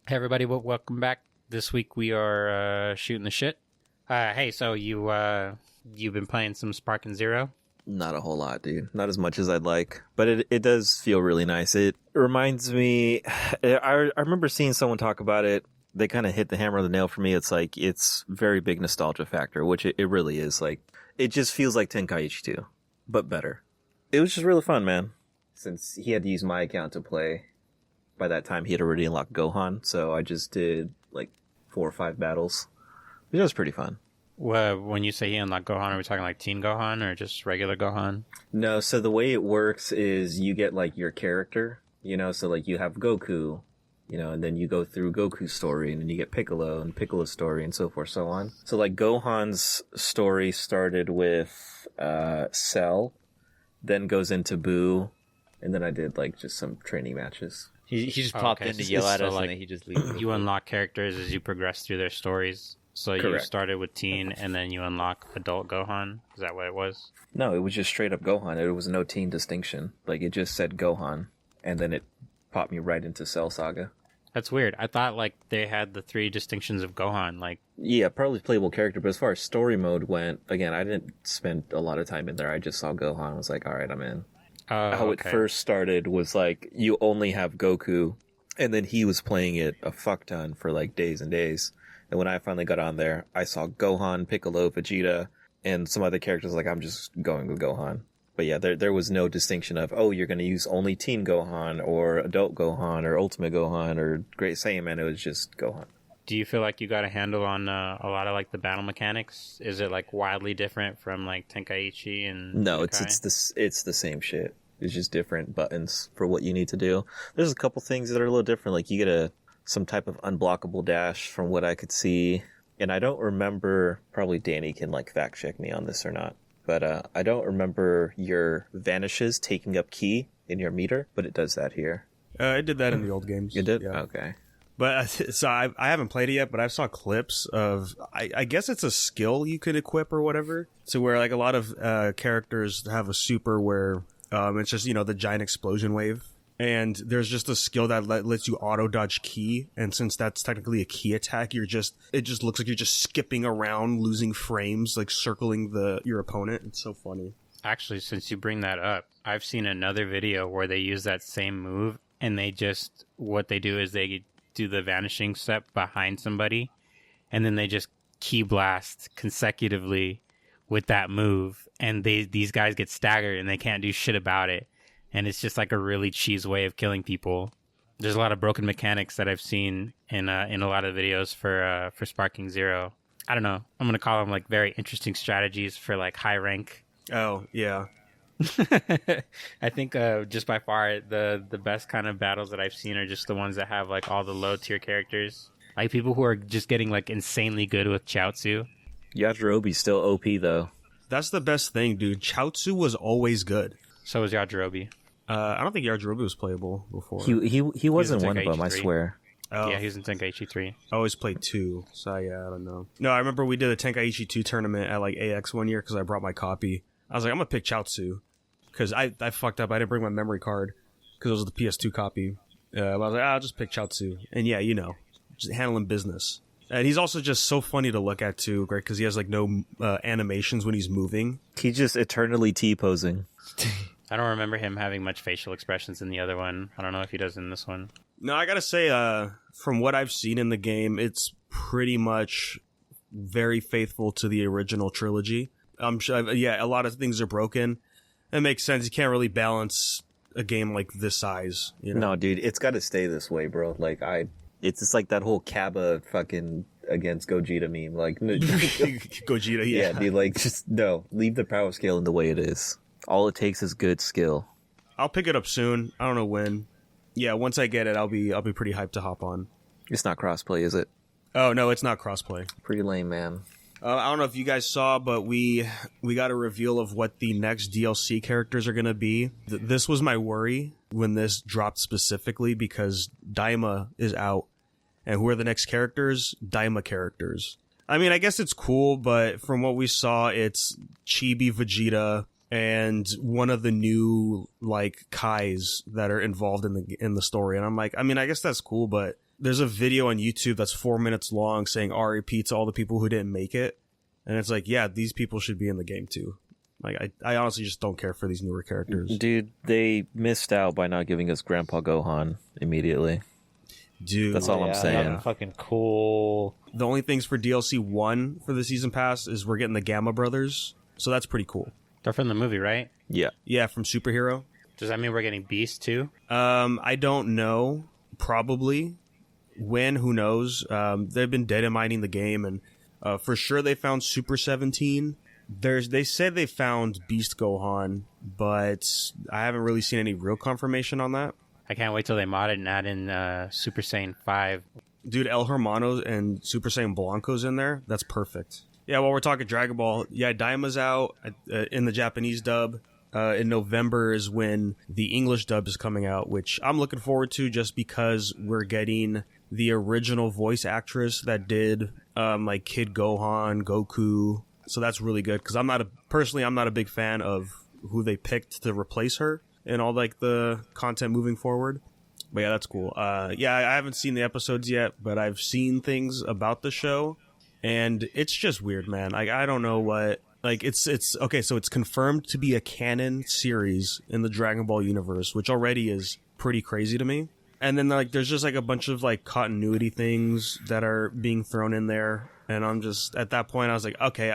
Hey everybody, welcome back. This week we are shooting the shit. Hey, so you've been playing some Sparking Zero? Not a whole lot, dude. Not as much as I'd like, but it does feel really nice. It reminds me. I remember seeing someone talk about it. They kind of hit the hammer on the nail for me. It's like it's very big nostalgia factor, which it really is. Like it just feels like Tenkaichi 2, but better. It was just really fun, man. Since he had to use my account to play, by that time he had already unlocked Gohan, so I just did like 4 or 5 battles. It was pretty fun. Well, when you say he unlocked Gohan, are we talking like Teen Gohan or just regular Gohan? No, so the way it works is you get like your character, so like you have Goku, and then you go through Goku's story, and then you get Piccolo and Piccolo's story, and so forth, so on. So like Gohan's story started with Cell, then goes into Boo, and then I did like just some training matches. He just popped in to yell at us, and then he just leaves. You unlock characters as you progress through their stories. So you Correct. started with teen, and then you unlock adult Gohan. Is that what it was? No, it was just straight up Gohan. There was no teen distinction. Like it just said Gohan, and then it popped me right into Cell Saga. That's weird. I thought like they had the 3 distinctions of Gohan. Like, yeah, probably playable character, but as far as story mode went, again, I didn't spend a lot of time in there. I just saw Gohan. I was like, all right, I'm in. How it first started was like you only have Goku, and then he was playing it a fuck ton for like days and days. And when I finally got on there, I saw Gohan, Piccolo, Vegeta, and some other characters. Like, I'm just going with Gohan. But yeah, there was no distinction of, oh, you're going to use only Teen Gohan or Adult Gohan or Ultimate Gohan or Great Saiyaman. It was just Gohan. do you feel like you got a handle on a lot of like the battle mechanics? Is it like wildly different from like Tenkaichi and No, Budokai? it's the same shit. It's just different buttons for what you need to do. There's a couple things that are a little different. Like you get some type of unblockable dash from what I could see. And I don't remember, probably Danny can like fact check me on this or not. But I don't remember your vanishes taking up ki in your meter, but it does that here. I did that in the old games. You did? Yeah. Okay. But so I haven't played it yet, but I saw clips of, I guess it's a skill you could equip or whatever. So where like a lot of characters have a super where it's just, the giant explosion wave. And there's just a skill that lets you auto dodge ki, and since that's technically a ki attack, it just looks like you're just skipping around, losing frames, like circling your opponent. It's so funny. Actually, since you bring that up, I've seen another video where they use that same move, and what they do is they do the vanishing step behind somebody, and then they just ki blast consecutively with that move, and these guys get staggered and they can't do shit about it. And it's just like a really cheese way of killing people. There's a lot of broken mechanics that I've seen in a lot of videos for Sparking Zero. I don't know. I'm gonna call them like very interesting strategies for like high rank. Oh yeah. I think just by far the best kind of battles that I've seen are just the ones that have like all the low tier characters, like people who are just getting like insanely good with Chaozu. Yajirobe's still OP though. That's the best thing, dude. Chaozu was always good. So was Yajirobe. I don't think Yajirobe was playable before. He wasn't one of them, I Tenkaichi 3. swear. Yeah, he was in Tenkaichi 3. I always played 2, so yeah, I don't know. No, I remember we did a Tenkaichi 2 tournament at like AX one year because I brought my copy. I was like, I'm gonna pick Chaozu because I fucked up. I didn't bring my memory card because it was the PS2 copy. I was like, I'll just pick Chaozu, and yeah, just handling business. And he's also just so funny to look at too, right? Because he has like no animations when he's moving. He's just eternally T-posing. I don't remember him having much facial expressions in the other one. I don't know if he does in this one. No, I gotta say, from what I've seen in the game, it's pretty much very faithful to the original trilogy. I'm sure, yeah, a lot of things are broken. It makes sense. You can't really balance a game like this size. No, dude, it's got to stay this way, bro. Like it's just like that whole Kaba fucking against Gogeta meme. Like Gogeta, yeah. Yeah, dude, like just no, leave the power scale in the way it is. All it takes is good skill. I'll pick it up soon. I don't know when. Yeah, once I get it, I'll be pretty hyped to hop on. It's not crossplay, is it? Oh no, it's not crossplay. Pretty lame, man. I don't know if you guys saw, but we got a reveal of what the next DLC characters are going to be. This was my worry when this dropped specifically because Daima is out. And who are the next characters? Daima characters. I mean, I guess it's cool, but from what we saw, it's Chibi Vegeta and one of the new like Kais that are involved in the story. And I'm like, I mean, I guess that's cool, but there's a video on YouTube that's 4 minutes long saying RIP to all the people who didn't make it. And it's like, yeah, these people should be in the game too. Like, I honestly just don't care for these newer characters. Dude, they missed out by not giving us Grandpa Gohan immediately. Dude. That's all I'm saying. Fucking cool. The only things for DLC 1 for the Season Pass is we're getting the Gamma Brothers. So that's pretty cool. They're from the movie, right? Yeah. Yeah, from Superhero. Does that mean we're getting Beast too? I don't know. Probably. When? Who knows? They've been data mining the game, and for sure they found Super 17. They said they found Beast Gohan, but I haven't really seen any real confirmation on that. I can't wait till they mod it and add in Super Saiyan 5. Dude, El Hermano and Super Saiyan Blanco's in there. That's perfect. Yeah, while we're talking Dragon Ball, yeah, Daima's out in the Japanese dub. In November is when the English dub is coming out, which I'm looking forward to just because we're getting the original voice actress that did like Kid Gohan, Goku. So that's really good because I'm not a big fan of who they picked to replace her in all like the content moving forward. But yeah, that's cool. Yeah, I haven't seen the episodes yet, but I've seen things about the show. And it's just weird, man. Like, I don't know what... Like, it's okay, so it's confirmed to be a canon series in the Dragon Ball universe, which already is pretty crazy to me. And then, like, there's just, like, a bunch of, like, continuity things that are being thrown in there. And I'm just... At that point, I was like, okay,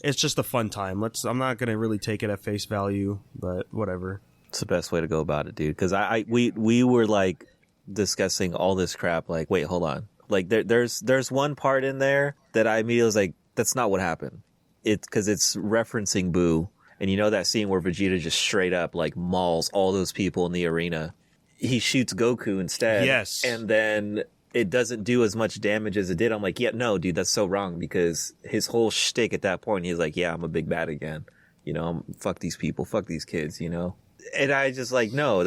it's just a fun time. I'm not gonna really take it at face value, but whatever. It's the best way to go about it, dude. Because we were, like, discussing all this crap, like, wait, hold on. Like, there's one part in there that I immediately was like, that's not what happened. It's because it's referencing Boo. And you know that scene where Vegeta just straight up, like, mauls all those people in the arena? He shoots Goku instead. Yes. And then it doesn't do as much damage as it did. I'm like, yeah, no, dude, that's so wrong. Because his whole shtick at that point, he's like, yeah, I'm a big bad again. You know, fuck these people, fuck these kids, you know? And I just like, no,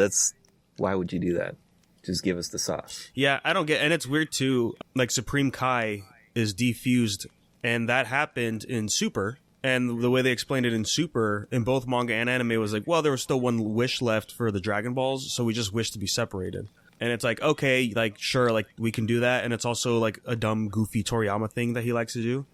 why would you do that? Just give us the sauce. Yeah, I don't get... And it's weird, too. Like, Supreme Kai is defused, and that happened in Super. And the way they explained it in Super, in both manga and anime, was like, well, there was still one wish left for the Dragon Balls, so we just wish to be separated. And it's like, okay, like, sure, like, we can do that. And it's also, like, a dumb, goofy Toriyama thing that he likes to do.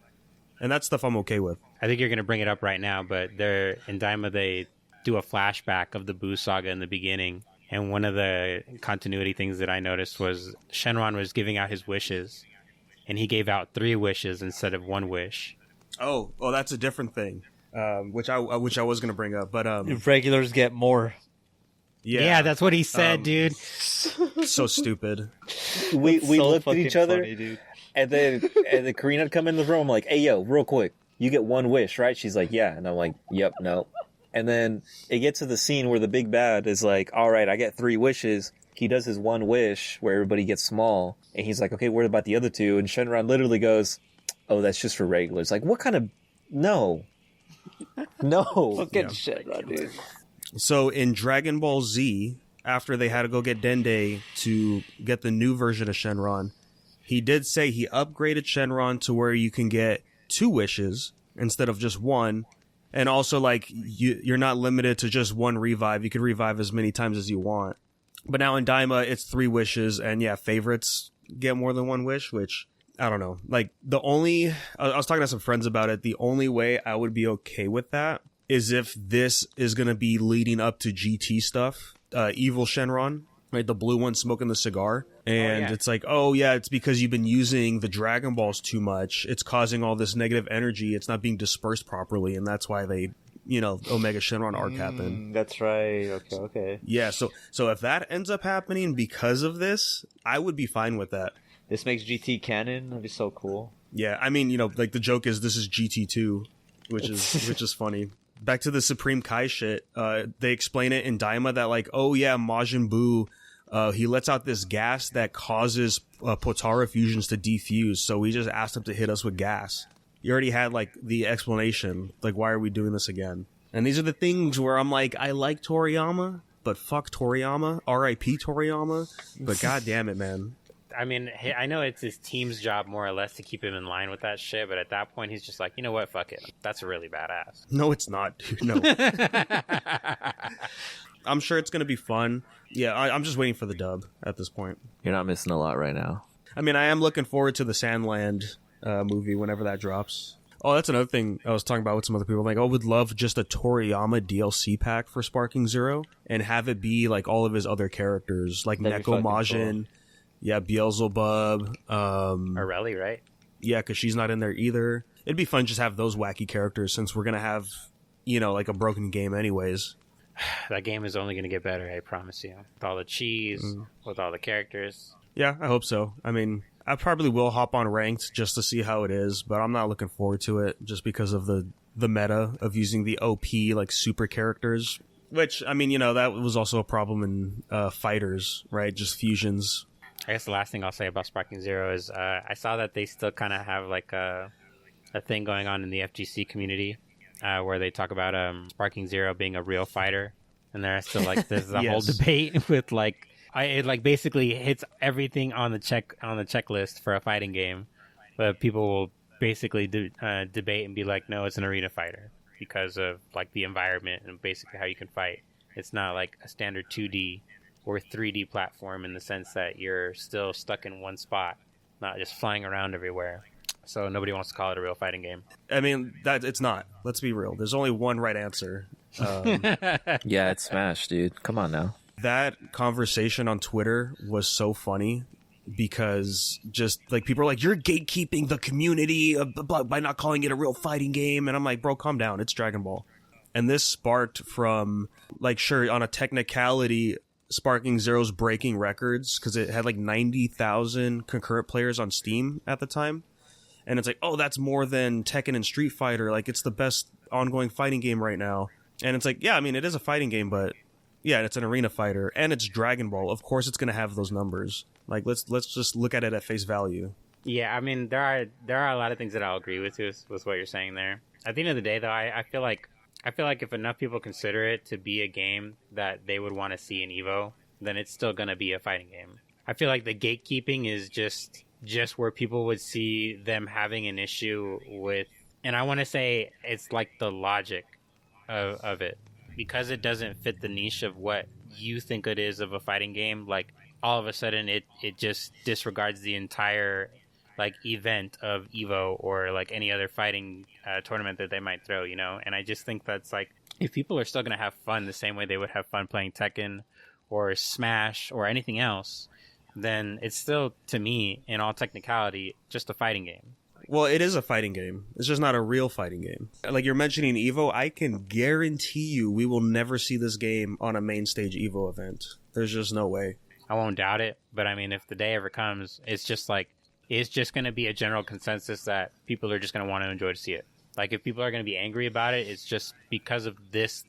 And that stuff I'm okay with. I think you're going to bring it up right now, but in Daima, they do a flashback of the Buu saga in the beginning. And one of the continuity things that I noticed was Shenron was giving out his wishes, and he gave out 3 wishes instead of 1 wish. Oh, that's a different thing, which I was going to bring up. But regulars get more. Yeah, that's what he said, dude. So stupid. We so looked at each other, funny, dude. and then Karina would come in the room. I'm like, hey, yo, real quick, you get 1 wish, right? She's like, yeah. And I'm like, yep, no. And then it gets to the scene where the big bad is like, all right, I get 3 wishes. He does his 1 wish where everybody gets small. And he's like, okay, what about the other 2? And Shenron literally goes, oh, that's just for regulars. Like, what kind of... No. Fucking Shenron, dude. So in Dragon Ball Z, after they had to go get Dende to get the new version of Shenron, he did say he upgraded Shenron to where you can get 2 wishes instead of just 1. And also, like, you're not limited to just 1 revive. You can revive as many times as you want. But now in Daima, it's 3 wishes. And yeah, favorites get more than 1 wish, which, I don't know. Like, I was talking to some friends about it. The only way I would be okay with that is if this is going to be leading up to GT stuff. Evil Shenron, right? The blue one smoking the cigar. And It's like, oh yeah, it's because you've been using the Dragon Balls too much. It's causing all this negative energy. It's not being dispersed properly. And that's why they, Omega Shenron arc happened. That's right. Okay. Yeah, so if that ends up happening because of this, I would be fine with that. This makes GT canon. That'd be so cool. Yeah, I mean, like the joke is this is GT2, which is funny. Back to the Supreme Kai shit. They explain it in Daima that like, oh yeah, Majin Buu, he lets out this gas that causes Potara fusions to defuse. So we just asked him to hit us with gas. You already had like the explanation. Like, why are we doing this again? And these are the things where I'm like, I like Toriyama, but fuck Toriyama. R.I.P. Toriyama. But god damn it, man. I mean, I know it's his team's job more or less to keep him in line with that shit, but at that point, he's just like, you know what, fuck it. That's really badass. No, it's not, dude. No. I'm sure it's going to be fun. Yeah, I'm just waiting for the dub at this point. You're not missing a lot right now. I mean, I am looking forward to the Sandland movie whenever that drops. Oh, that's another thing I was talking about with some other people. Like, I would love just a Toriyama DLC pack for Sparking Zero and have it be like all of his other characters, like Neko Majin, cool. Yeah, Beelzebub, Morelli, right? Yeah, because she's not in there either. It'd be fun just to have those wacky characters since we're gonna have, like a broken game anyways. That game is only gonna get better, I promise you. With all the cheese, with all the characters. Yeah, I hope so. I mean, I probably will hop on ranked just to see how it is, but I'm not looking forward to it just because of the meta of using the OP like super characters. Which, I mean, that was also a problem in fighters, right? Just fusions. I guess the last thing I'll say about Sparking Zero is I saw that they still kind of have like a thing going on in the FGC community where they talk about Sparking Zero being a real fighter, and there's still like there's a whole debate with like. It like basically hits everything on the checklist for a fighting game, but people will basically debate and be like, no, it's an arena fighter because of like the environment and basically how you can fight. It's not like a standard 2D or 3D platform in the sense that you're still stuck in one spot, not just flying around everywhere. So nobody wants to call it a real fighting game. I mean, it's not. Let's be real. There's only one right answer. Yeah, it's Smash, dude. Come on now. That conversation on Twitter was so funny because just like people are like, you're gatekeeping the community by not calling it a real fighting game. And I'm like, bro, calm down. It's Dragon Ball. And this sparked from like, sure, on a technicality, Sparking Zero's breaking records because it had like 90,000 concurrent players on Steam at the time. And it's like, oh, that's more than Tekken and Street Fighter. Like, it's the best ongoing fighting game right now. And it's like, yeah, I mean, it is a fighting game, but yeah, it's an arena fighter, and it's Dragon Ball. Of course, it's going to have those numbers. Like, let's just look at it at face value. Yeah, I mean, there are a lot of things that I'll agree with what you're saying there. At the end of the day, though, I feel like if enough people consider it to be a game that they would want to see in Evo, then it's still going to be a fighting game. I feel like the gatekeeping is just where people would see them having an issue with, and I want to say it's like the logic of it. Because it doesn't fit the niche of what you think it is of a fighting game, like all of a sudden it just disregards the entire like event of Evo or like any other fighting tournament that they might throw, And I just think that's like, if people are still going to have fun the same way they would have fun playing Tekken or Smash or anything else, then it's still, to me, in all technicality, just a fighting game. Well, it is a fighting game. It's just not a real fighting game. Like you're mentioning Evo, I can guarantee you we will never see this game on a main stage Evo event. There's just no way. I won't doubt it, but I mean, if the day ever comes, it's just going to be a general consensus that people are just going to want to enjoy to see it. Like if people are going to be angry about it, it's just because of this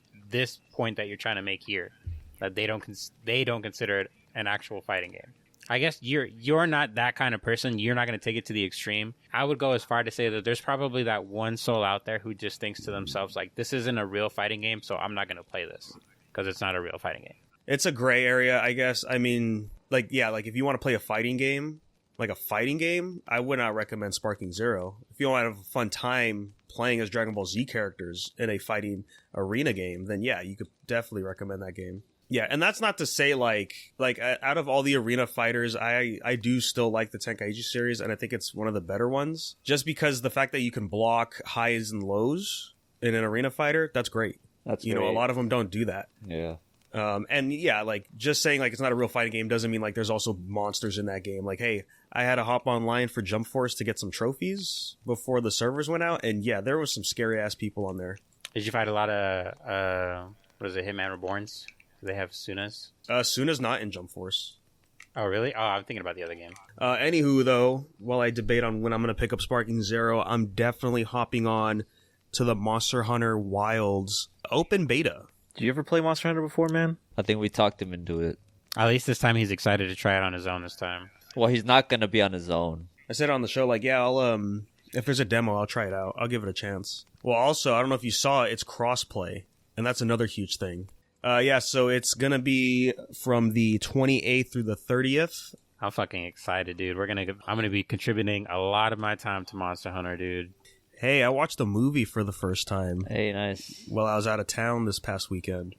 point that you're trying to make here, that they don't consider it an actual fighting game. I guess you're not that kind of person. You're not going to take it to the extreme. I would go as far to say that there's probably that one soul out there who just thinks to themselves, like, this isn't a real fighting game, so I'm not going to play this because it's not a real fighting game. It's a gray area, I guess. I mean, like, yeah, like if you want to play a fighting game, I would not recommend Sparking Zero. If you want to have a fun time playing as Dragon Ball Z characters in a fighting arena game, then yeah, you could definitely recommend that game. Yeah, and that's not to say like out of all the arena fighters, I do still like the Tenkaichi series, and I think it's one of the better ones. Just because the fact that you can block highs and lows in an arena fighter, that's great. That's great. A lot of them don't do that. Yeah. And yeah, like just saying like it's not a real fighting game doesn't mean like there's also monsters in that game. Like, hey, I had to hop online for Jump Force to get some trophies before the servers went out, and yeah, there was some scary ass people on there. Did you fight a lot of Hitman Reborns? Do they have Sunas? Suna's not in Jump Force. Oh, really? Oh, I'm thinking about the other game. Anywho, though, while I debate on when I'm going to pick up Sparking Zero, I'm definitely hopping on to the Monster Hunter Wilds open beta. Did you ever play Monster Hunter before, man? I think we talked him into it. At least this time he's excited to try it on his own this time. Well, he's not going to be on his own. I said on the show, like, yeah, I'll, if there's a demo, I'll try it out. I'll give it a chance. Well, also, I don't know if you saw it, it's crossplay, and that's another huge thing. Yeah, so it's going to be from the 28th through the 30th. I'm fucking excited, dude. I'm going to be contributing a lot of my time to Monster Hunter, dude. Hey, I watched the movie for the first time. Hey, nice. While I was out of town this past weekend.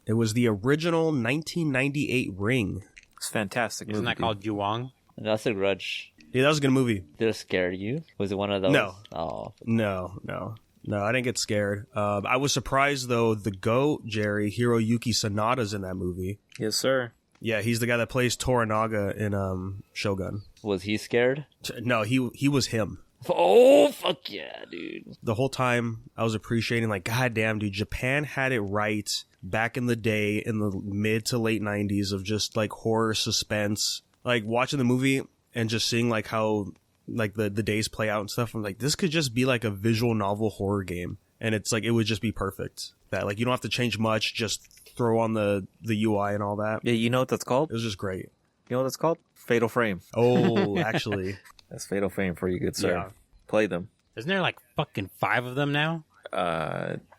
It was the original 1998 Ring. It's fantastic. Isn't movie, that called Juwong? That's a grudge. Yeah, that was a good movie. Did it scare you? Was it one of those? No. Oh. No, I didn't get scared. I was surprised, though, the GOAT, Gerry, Hiroyuki Sanada's in that movie. Yes, sir. Yeah, he's the guy that plays Toranaga in Shogun. Was he scared? No, he was him. Oh, fuck yeah, dude. The whole time I was appreciating, like, God damn, dude, Japan had it right back in the day in the mid to late 90s of just, like, horror suspense. Like, watching the movie and just seeing, like, how, like, the days play out and stuff. I'm like, this could just be, like, a visual novel horror game. And it's, like, it would just be perfect. That, like, you don't have to change much, just throw on the UI and all that. Yeah, you know what that's called? It was just great. You know what that's called? Fatal Frame. Oh, actually. That's Fatal Frame for you, good sir. Yeah. Play them. Isn't there like fucking 5 of them now?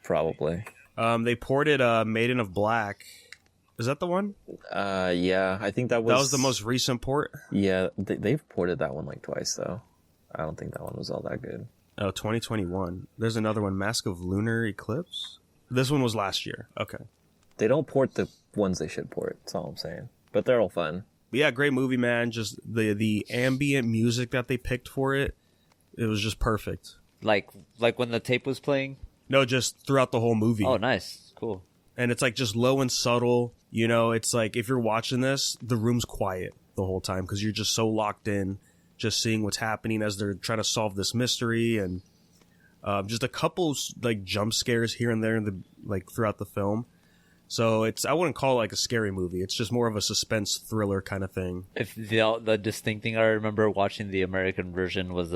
Probably. They ported Maiden of Black. Is that the one? Yeah, I think that was the most recent port. Yeah, they've ported that one like twice though. I don't think that one was all that good. Oh, 2021. There's another one, Mask of Lunar Eclipse. This one was last year. Okay. They don't port the ones they should port. That's all I'm saying. But they're all fun. But yeah, great movie, man. Just the ambient music that they picked for it. It was just perfect. Like when the tape was playing? No, just throughout the whole movie. Oh, nice. Cool. And it's like just low and subtle. You know, it's like if you're watching this, the room's quiet the whole time because you're just so locked in, just seeing what's happening as they're trying to solve this mystery, and just a couple like jump scares here and there in the like throughout the film. So I wouldn't call it like a scary movie. It's just more of a suspense thriller kind of thing. If the distinct thing I remember watching the American version was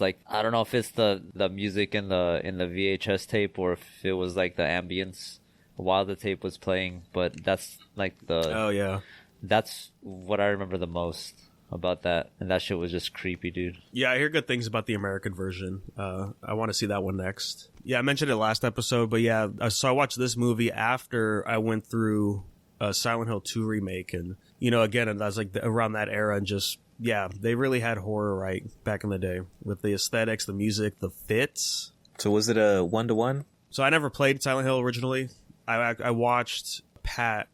like, I don't know if it's the music in the VHS tape or if it was like the ambience while the tape was playing, but that's like that's what I remember the most about that, and that shit was just creepy, dude. Yeah, I hear good things about the American version. I want to see that one next. Yeah, I mentioned it last episode, but yeah, so I watched this movie after I went through Silent Hill 2 remake, and you know, again, that was like around that era, and just yeah, they really had horror right back in the day with the aesthetics, the music, the fits. So was it a 1-to-1? So I never played Silent Hill originally. I watched Pat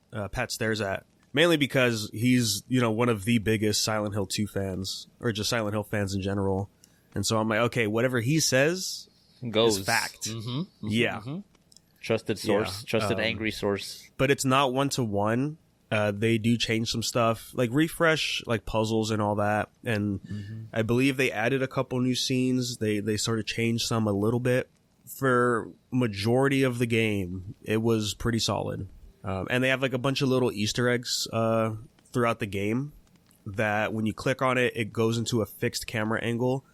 Stares At. Mainly because he's, you know, one of the biggest Silent Hill 2 fans, or just Silent Hill fans in general. And so I'm like, okay, whatever he says is fact. Mm-hmm, yeah. Mm-hmm. Trusted source, trusted angry source. But it's not 1-to-1. They do change some stuff, like refresh, like puzzles and all that. And I believe they added a couple new scenes. They sort of changed some a little bit. For majority of the game, it was pretty solid. And they have like a bunch of little Easter eggs throughout the game that when you click on it, it goes into a fixed camera angle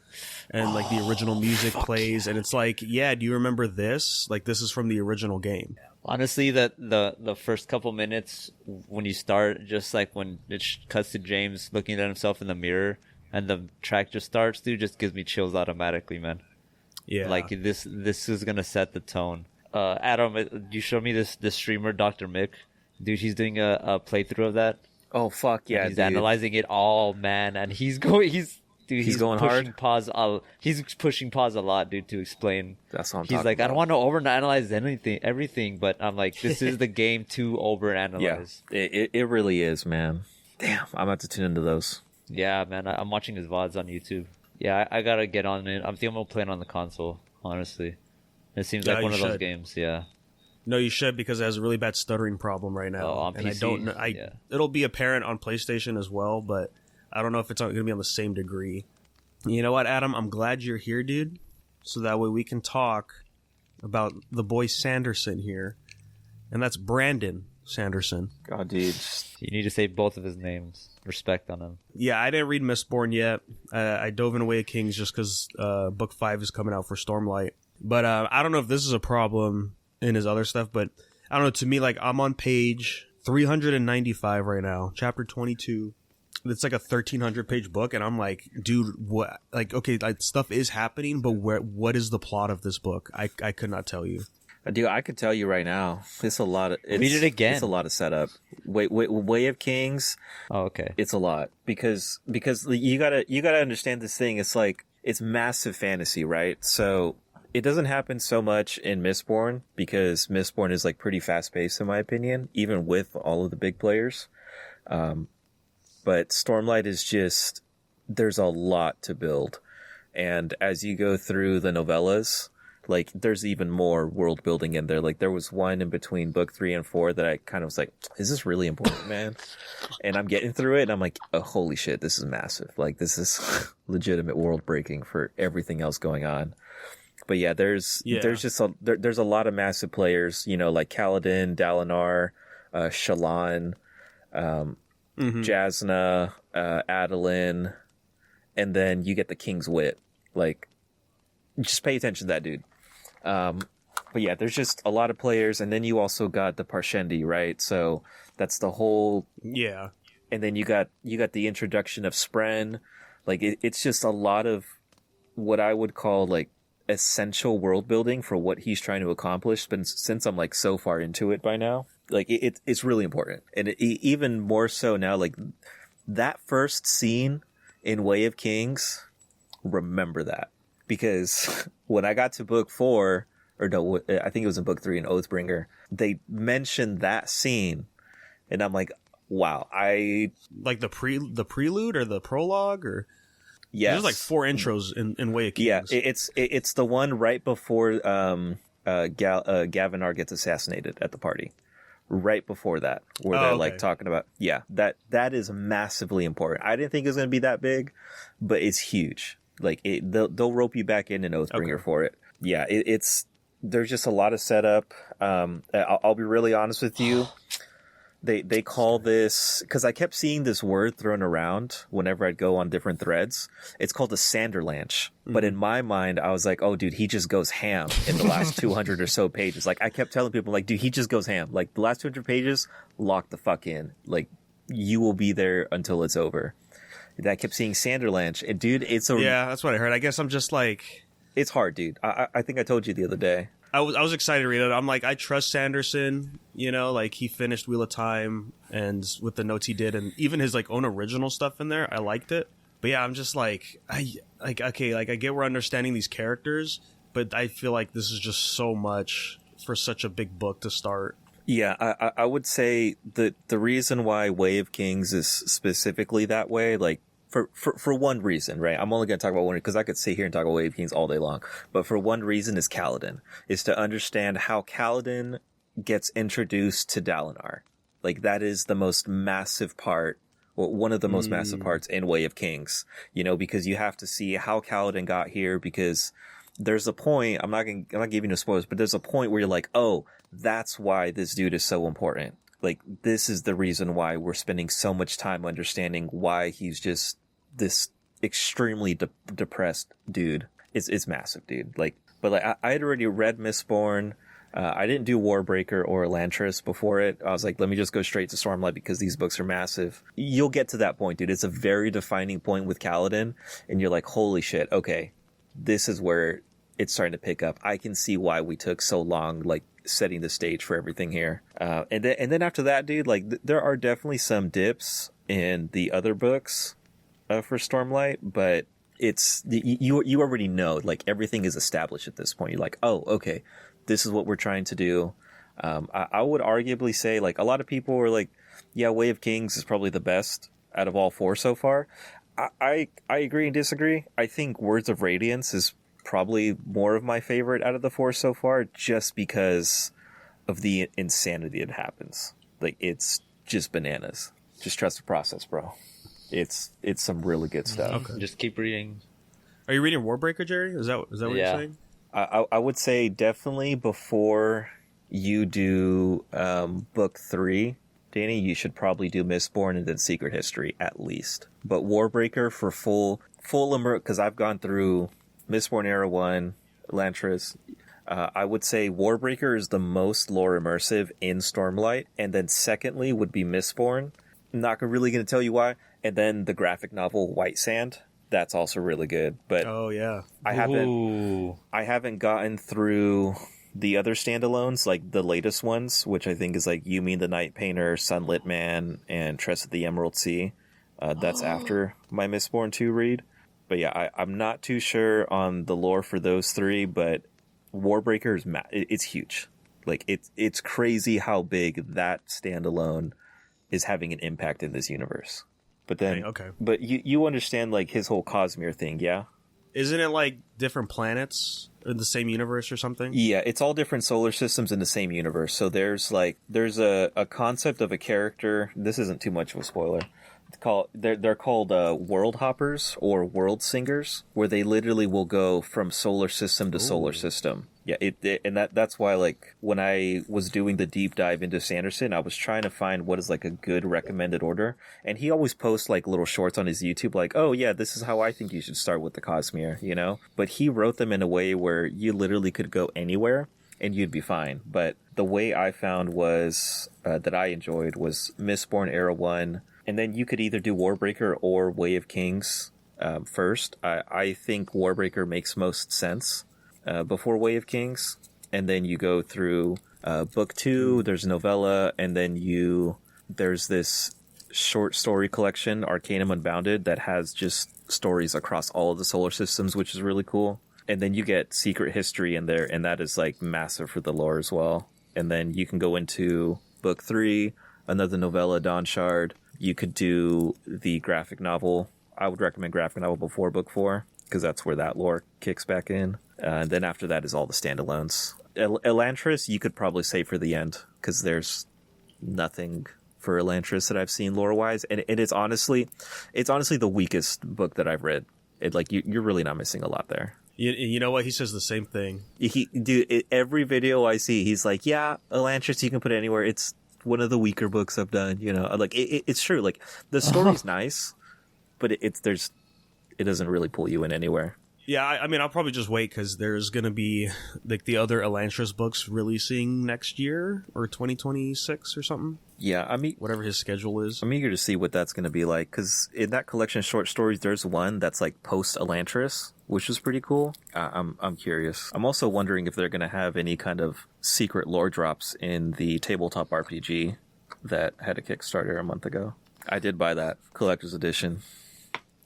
and like the original music plays. And it's like, yeah, do you remember this? Like this is from the original game. Honestly, that the first couple minutes when you start, just like when it cuts to James looking at himself in the mirror and the track just starts, dude, just gives me chills automatically, man. Yeah. Like this is going to set the tone. Adam, you showed me this streamer, Dr. Mick. Dude, he's doing a playthrough of that. Oh, fuck yeah, and he's analyzing it all, man. And he's going going pushing hard. pause. He's pushing pause a lot, dude, to explain. That's what I'm He's talking like, about. I don't want to overanalyze everything, but I'm like, this is the game to overanalyze. Yeah, it really is, man. Damn, I'm about to tune into those. Yeah, man, I'm watching his VODs on YouTube. Yeah, I gotta get on it. I think I'm gonna play it on the console, honestly. It seems like one of those games, yeah. No, you should, because it has a really bad stuttering problem right now. Oh, on and PC? I don't know. It'll be apparent on PlayStation as well, but I don't know if it's going to be on the same degree. You know what, Adam? I'm glad you're here, dude. So that way we can talk about the boy Sanderson here. And that's Brandon Sanderson. God, dude. You need to say both of his names. Respect on him. Yeah, I didn't read Mistborn yet. I dove in Way of Kings just because Book 5 is coming out for Stormlight. But I don't know if this is a problem in his other stuff, but I don't know. To me, like, I'm on page 395 right now, chapter 22. It's like a 1,300 page book, and I'm like, dude, what? Like, okay, like, stuff is happening, but what is the plot of this book? I could not tell you. Dude, I could tell you right now. It's a lot of. Read it again. It's a lot of setup. Way of Kings. Oh, okay. It's a lot because you gotta understand this thing. It's like it's massive fantasy, right? So It doesn't happen so much in Mistborn because Mistborn is like pretty fast paced in my opinion, even with all of the big players. But Stormlight is just, there's a lot to build. And as you go through the novellas, like there's even more world building in there. Like there was one in between book 3 and 4 that I kind of was like, is this really important, man? And I'm getting through it and I'm like, oh, holy shit, this is massive. Like this is legitimate world breaking for everything else going on. But yeah, there's just there's a lot of massive players, you know, like Kaladin, Dalinar, Shallan, Jasna, Adolin, and then you get the King's Wit. Like, just pay attention to that dude. But yeah, there's just a lot of players, and then you also got the Parshendi, right? So that's the whole And then you got the introduction of Spren. Like it's just a lot of what I would call like essential world building for what he's trying to accomplish. But since I'm like so far into it by now, like it's really important, and even more so now. Like that first scene in Way of Kings, remember that, because when I got to book 4, or no, I think it was in book 3 in Oathbringer, they mentioned that scene, and I'm like, wow, I like the prelude or the prologue or. Yes. There's like 4 intros in Way of Kings. Yeah, it's the one right before Gavinar gets assassinated at the party. Right before that, where they're like talking about, that is massively important. I didn't think it was going to be that big, but it's huge. Like they'll rope you back in Oathbringer for it. Yeah, there's just a lot of setup. I'll be really honest with you. They call this, because I kept seeing this word thrown around whenever I'd go on different threads. It's called a Sanderlanche. But in my mind, I was like, oh, dude, he just goes ham in the last 200 or so pages. Like, I kept telling people, like, dude, he just goes ham. Like, the last 200 pages, lock the fuck in. Like, you will be there until it's over. And I kept seeing Sanderlanche. And, dude, yeah, that's what I heard. I guess I'm just like... It's hard, dude. I think I told you the other day. I was excited to read it. I'm like, I trust Sanderson, you know, like he finished Wheel of Time and with the notes he did, and even his like own original stuff in there, I liked it. But yeah, I'm just like, I get we're understanding these characters, but I feel like this is just so much for such a big book to start. Yeah, I would say that the reason why Way of Kings is specifically that way, like, For one reason, right? I'm only going to talk about one because I could sit here and talk about Way of Kings all day long. But for one reason is Kaladin. Is to understand how Kaladin gets introduced to Dalinar. Like, that is the most massive part, or one of the most massive parts in Way of Kings. You know, because you have to see how Kaladin got here, because there's a point, I'm not giving you spoilers, but there's a point where you're like, oh, that's why this dude is so important. Like, this is the reason why we're spending so much time understanding why he's just this extremely depressed dude. It's massive, dude. Like, but like I had already read Mistborn. I didn't do Warbreaker or Elantris before it. I was like, let me just go straight to Stormlight because these books are massive. You'll get to that point, dude. It's a very defining point with Kaladin, and you're like, holy shit, okay, this is where it's starting to pick up. I can see why we took so long, like, setting the stage for everything here. And then after that, dude, like, there are definitely some dips in the other books for Stormlight, but it's you already know, like, everything is established at this point. You're like, oh, okay, this is what we're trying to do. I would arguably say, like, a lot of people are like, yeah, Way of Kings is probably the best out of all 4 so far. I agree and disagree. I think Words of Radiance is probably more of my favorite out of the 4 so far, just because of the insanity that happens. Like, it's just bananas. Just trust the process, bro. It's some really good stuff. Okay. Just keep reading. Are you reading Warbreaker, Gerry? Is that what you're saying? I would say definitely before you do book 3, Danny, you should probably do Mistborn and then Secret History at least. But Warbreaker for full because I've gone through Mistborn Era 1, Elantris. I would say Warbreaker is the most lore immersive in Stormlight, and then secondly would be Mistborn. I'm not really going to tell you why. And then the graphic novel White Sand, that's also really good. But oh yeah, I haven't gotten through the other standalones, like the latest ones, which I think is like Yumi the Night Painter, Sunlit Man, and Tress of the Emerald Sea. That's after my Mistborn 2 read. But yeah, I'm not too sure on the lore for those 3, but Warbreaker is it's huge. Like it's crazy how big that standalone is having an impact in this universe. But then, okay. But you understand like his whole Cosmere thing, yeah? Isn't it like different planets in the same universe or something? Yeah, it's all different solar systems in the same universe. So there's a concept of a character. This isn't too much of a spoiler. They're called world hoppers or world singers, where they literally will go from solar system to solar system. Yeah, and that's why, like, when I was doing the deep dive into Sanderson, I was trying to find what is like a good recommended order, and he always posts like little shorts on his YouTube, like, oh yeah, this is how I think you should start with the Cosmere, you know. But he wrote them in a way where you literally could go anywhere and you'd be fine. But the way I found was that I enjoyed was Mistborn Era 1. And then you could either do Warbreaker or Way of Kings first. I think Warbreaker makes most sense before Way of Kings. And then you go through book 2, there's novella, and then there's this short story collection, Arcanum Unbounded, that has just stories across all of the solar systems, which is really cool. And then you get Secret History in there, and that is like massive for the lore as well. And then you can go into book 3, another novella, Dawn Shard. You could do the graphic novel. I would recommend graphic novel before book 4, because that's where that lore kicks back in. And then after that is all the standalones. Elantris, you could probably save for the end, because there's nothing for Elantris that I've seen lore-wise. And it's honestly the weakest book that I've read. You're really not missing a lot there. You know what? He says the same thing. Every video I see, he's like, yeah, Elantris you can put it anywhere. It's one of the weaker books I've done, you know. Like it's true. Like the story's nice, but it doesn't really pull you in anywhere. Yeah, I mean, I'll probably just wait because there's gonna be like the other Elantris books releasing next year or 2026 or something. Yeah, I mean, whatever his schedule is. I'm eager to see what that's gonna be like, because in that collection of short stories, there's one that's like post Elantris, which is pretty cool. I'm curious. I'm also wondering if they're gonna have any kind of secret lore drops in the tabletop RPG that had a Kickstarter a month ago. I did buy that collector's edition,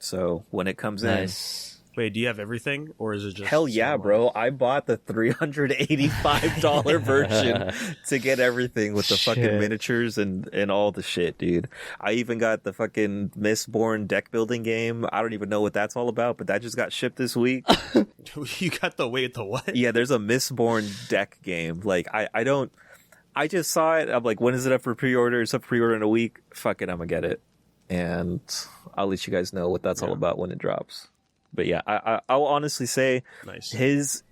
so when it comes in. Wait, do you have everything, or is it just... Hell yeah, bro. I bought the $385 version to get everything with the fucking miniatures and all the shit, dude. I even got the fucking Mistborn deck building game. I don't even know what that's all about, but that just got shipped this week. You got the what? Yeah, there's a Mistborn deck game. Like, I just saw it. I'm like, when is it up for pre-order? It's up for pre-order in a week. Fuck it, I'm gonna get it. And I'll let you guys know what that's all about when it drops. But yeah, I'll honestly say his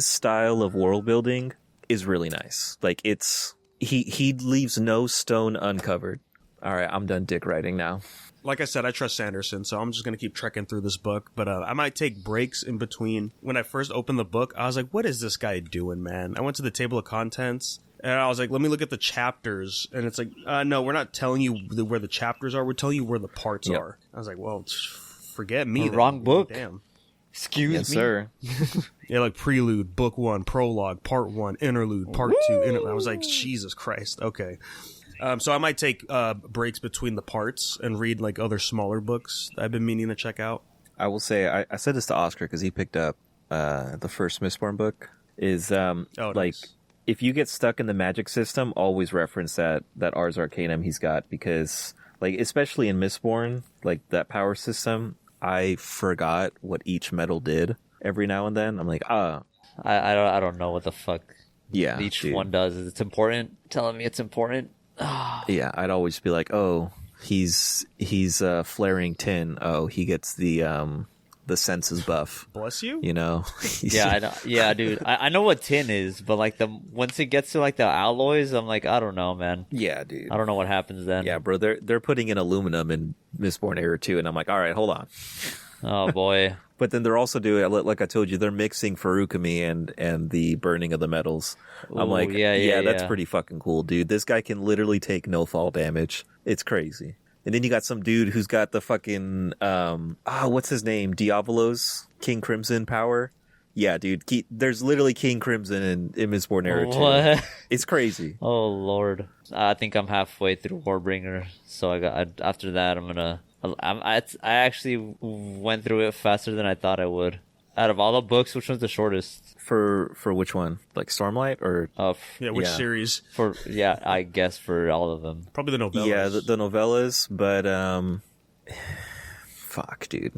style of world building is really nice. Like he leaves no stone uncovered. All right, I'm done dick writing now. Like I said, I trust Sanderson, so I'm just going to keep trekking through this book. But I might take breaks in between. When I first opened the book, I was like, what is this guy doing, man? I went to the table of contents, and I was like, let me look at the chapters. And it's like, no, we're not telling you where the chapters are. We're telling you where the parts are. I was like, well, forget me. Wrong book. Damn. Excuse me. Sir. Yeah, like Prelude, Book 1, Prologue, Part 1, Interlude, Part 2. I was like, Jesus Christ. Okay. So I might take breaks between the parts and read like other smaller books that I've been meaning to check out. I will say, I said this to Oscar because he picked up the first Mistborn book. Is like, if you get stuck in the magic system, always reference that Ars Arcanum he's got, because like, especially in Mistborn, like that power system, I forgot what each metal did every now and then. I'm like, I don't know what the fuck each one does. It's important. Telling me it's important. Yeah, I'd always be like, oh, he's flaring tin. Oh, he gets the senses buff. Bless you. You know. Yeah, I know. Yeah, dude. I know what tin is, but like once it gets to like the alloys, I'm like, I don't know, man. Yeah, dude. I don't know what happens then. Yeah, bro. They're putting in aluminum in Mistborn Era 2, and I'm like, all right, hold on. Oh boy. But then they're also doing, like I told you, they're mixing Farukami and the burning of the metals. I'm like, that's pretty fucking cool, dude. This guy can literally take no fall damage. It's crazy. And then you got some dude who's got the fucking, what's his name? Diavolos? King Crimson power? Yeah, dude. There's literally King Crimson in Mistborn Era 2. What? It's crazy. Oh, Lord. I think I'm halfway through Warbringer, so after that, I actually went through it faster than I thought I would. Out of all the books, which one's the shortest? For which one? Like Stormlight or? Which series? I guess for all of them. Probably the novellas. Yeah, the novellas, but fuck, dude.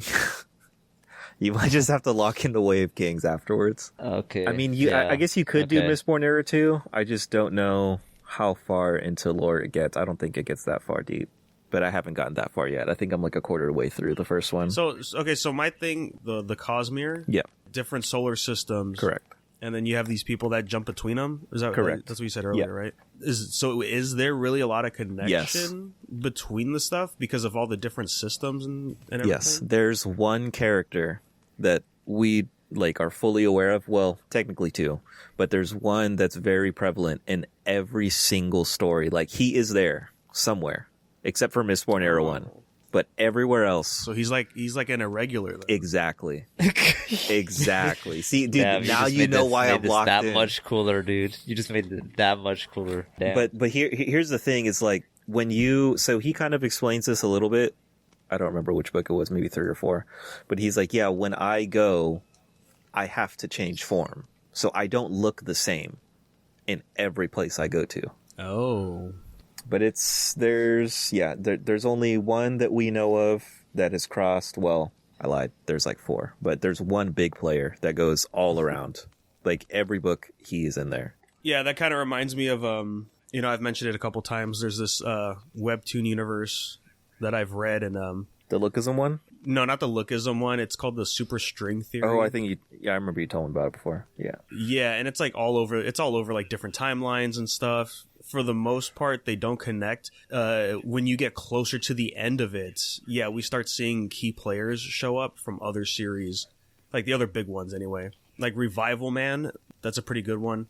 You might just have to lock in the Way of Kings afterwards. Okay. I mean, I guess you could do Mistborn Era 2. I just don't know how far into lore it gets. I don't think it gets that far deep. But I haven't gotten that far yet. I think I'm like a quarter of the way through the first one. So my thing, the Cosmere, different solar systems, correct, and then you have these people that jump between them. Is that correct? That's what you said earlier, right? Is there really a lot of connection between the stuff because of all the different systems and everything? Yes, there's one character that we like are fully aware of. Well, technically two, but there's one that's very prevalent in every single story. Like he is there somewhere. Except for Mistborn Era 1. But everywhere else. So he's like an irregular then. Exactly. Exactly. See, dude, Damn, now you know why I'm locked in. That much cooler, dude. You just made it that much cooler. Damn. But here's the thing, is like when so he kind of explains this a little bit. I don't remember which book it was, maybe 3 or 4. But he's like, yeah, when I go, I have to change form. So I don't look the same in every place I go to. Oh. But there's only one that we know of that has crossed. Well, I lied. There's like 4, but there's one big player that goes all around. Like every book, he is in there. Yeah, that kind of reminds me of I've mentioned it a couple times. There's this webtoon universe that I've read, and the Lookism one. No, not the Lookism one. It's called the Super String Theory. Oh, I think I remember you told me about it before. Yeah. Yeah, and it's like all over. It's all over like different timelines and stuff. For the most part, they don't connect. When you get closer to the end of it, we start seeing key players show up from other series, like the other big ones anyway. Like Revival Man, that's a pretty good one.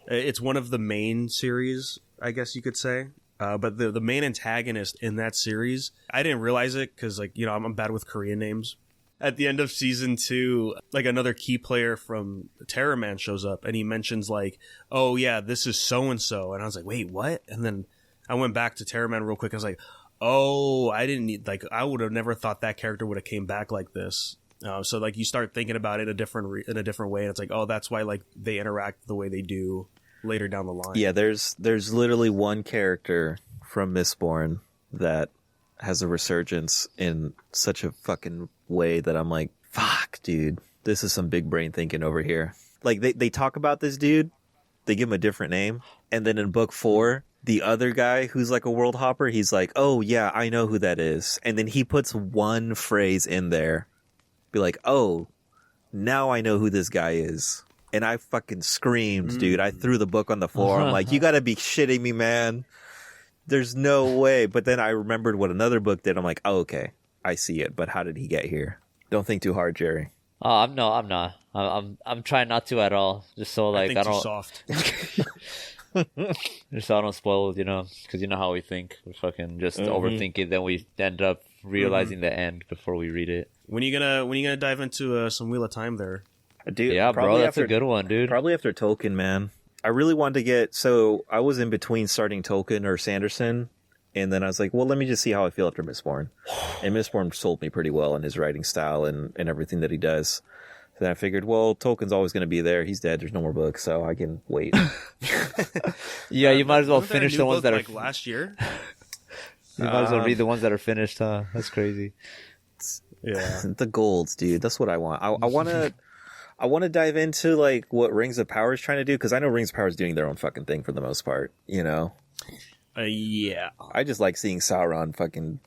It's one of the main series, I guess you could say. But the main antagonist in that series, I didn't realize it because, like, I'm bad with Korean names. At the end of season 2, like another key player from Terror Man shows up and he mentions like, oh yeah, this is so-and-so. And I was like, wait, what? And then I went back to Terror Man real quick. I was like, oh, I would have never thought that character would have came back like this. So like you start thinking about it in a different way. And it's like, oh, that's why like they interact the way they do later down the line. Yeah, there's literally one character from Mistborn that has a resurgence in such a fucking way that I'm like, fuck, dude, this is some big brain thinking over here. Like they talk about this dude, they give him a different name, and then in book 4, the other guy who's like a world hopper, he's like, oh yeah, I know who that is, and then he puts one phrase in there, be like, oh, now I know who this guy is. And I fucking screamed, dude. I threw the book on the floor. I'm like, you gotta be shitting me, man. There's no way. But then I remembered what another book did. I'm like, oh, okay, I see it. But how did he get here? Don't think too hard, Gerry. Oh, I'm not. I'm trying not to at all. Just so like I don't. Too soft. Just so I don't spoil, because you know how we think. We fucking just overthink it. Then we end up realizing the end before we read it. When are you gonna dive into some Wheel of Time there? Dude, yeah, bro, that's a good one, dude. Probably after Tolkien, man. I really wanted to so I was in between starting Tolkien or Sanderson, and then I was like, well, let me just see how I feel after Mistborn. And Mistborn sold me pretty well in his writing style and everything that he does. So then I figured, well, Tolkien's always going to be there. He's dead. There's no more books, so I can wait. Yeah, you might as well finish the ones that are... last year? You might as well read the ones that are finished, huh? That's crazy. Yeah. The golds, dude. That's what I want. I want to dive into like what Rings of Power is trying to do, because I know Rings of Power is doing their own fucking thing for the most part, Yeah. I just like seeing Sauron fucking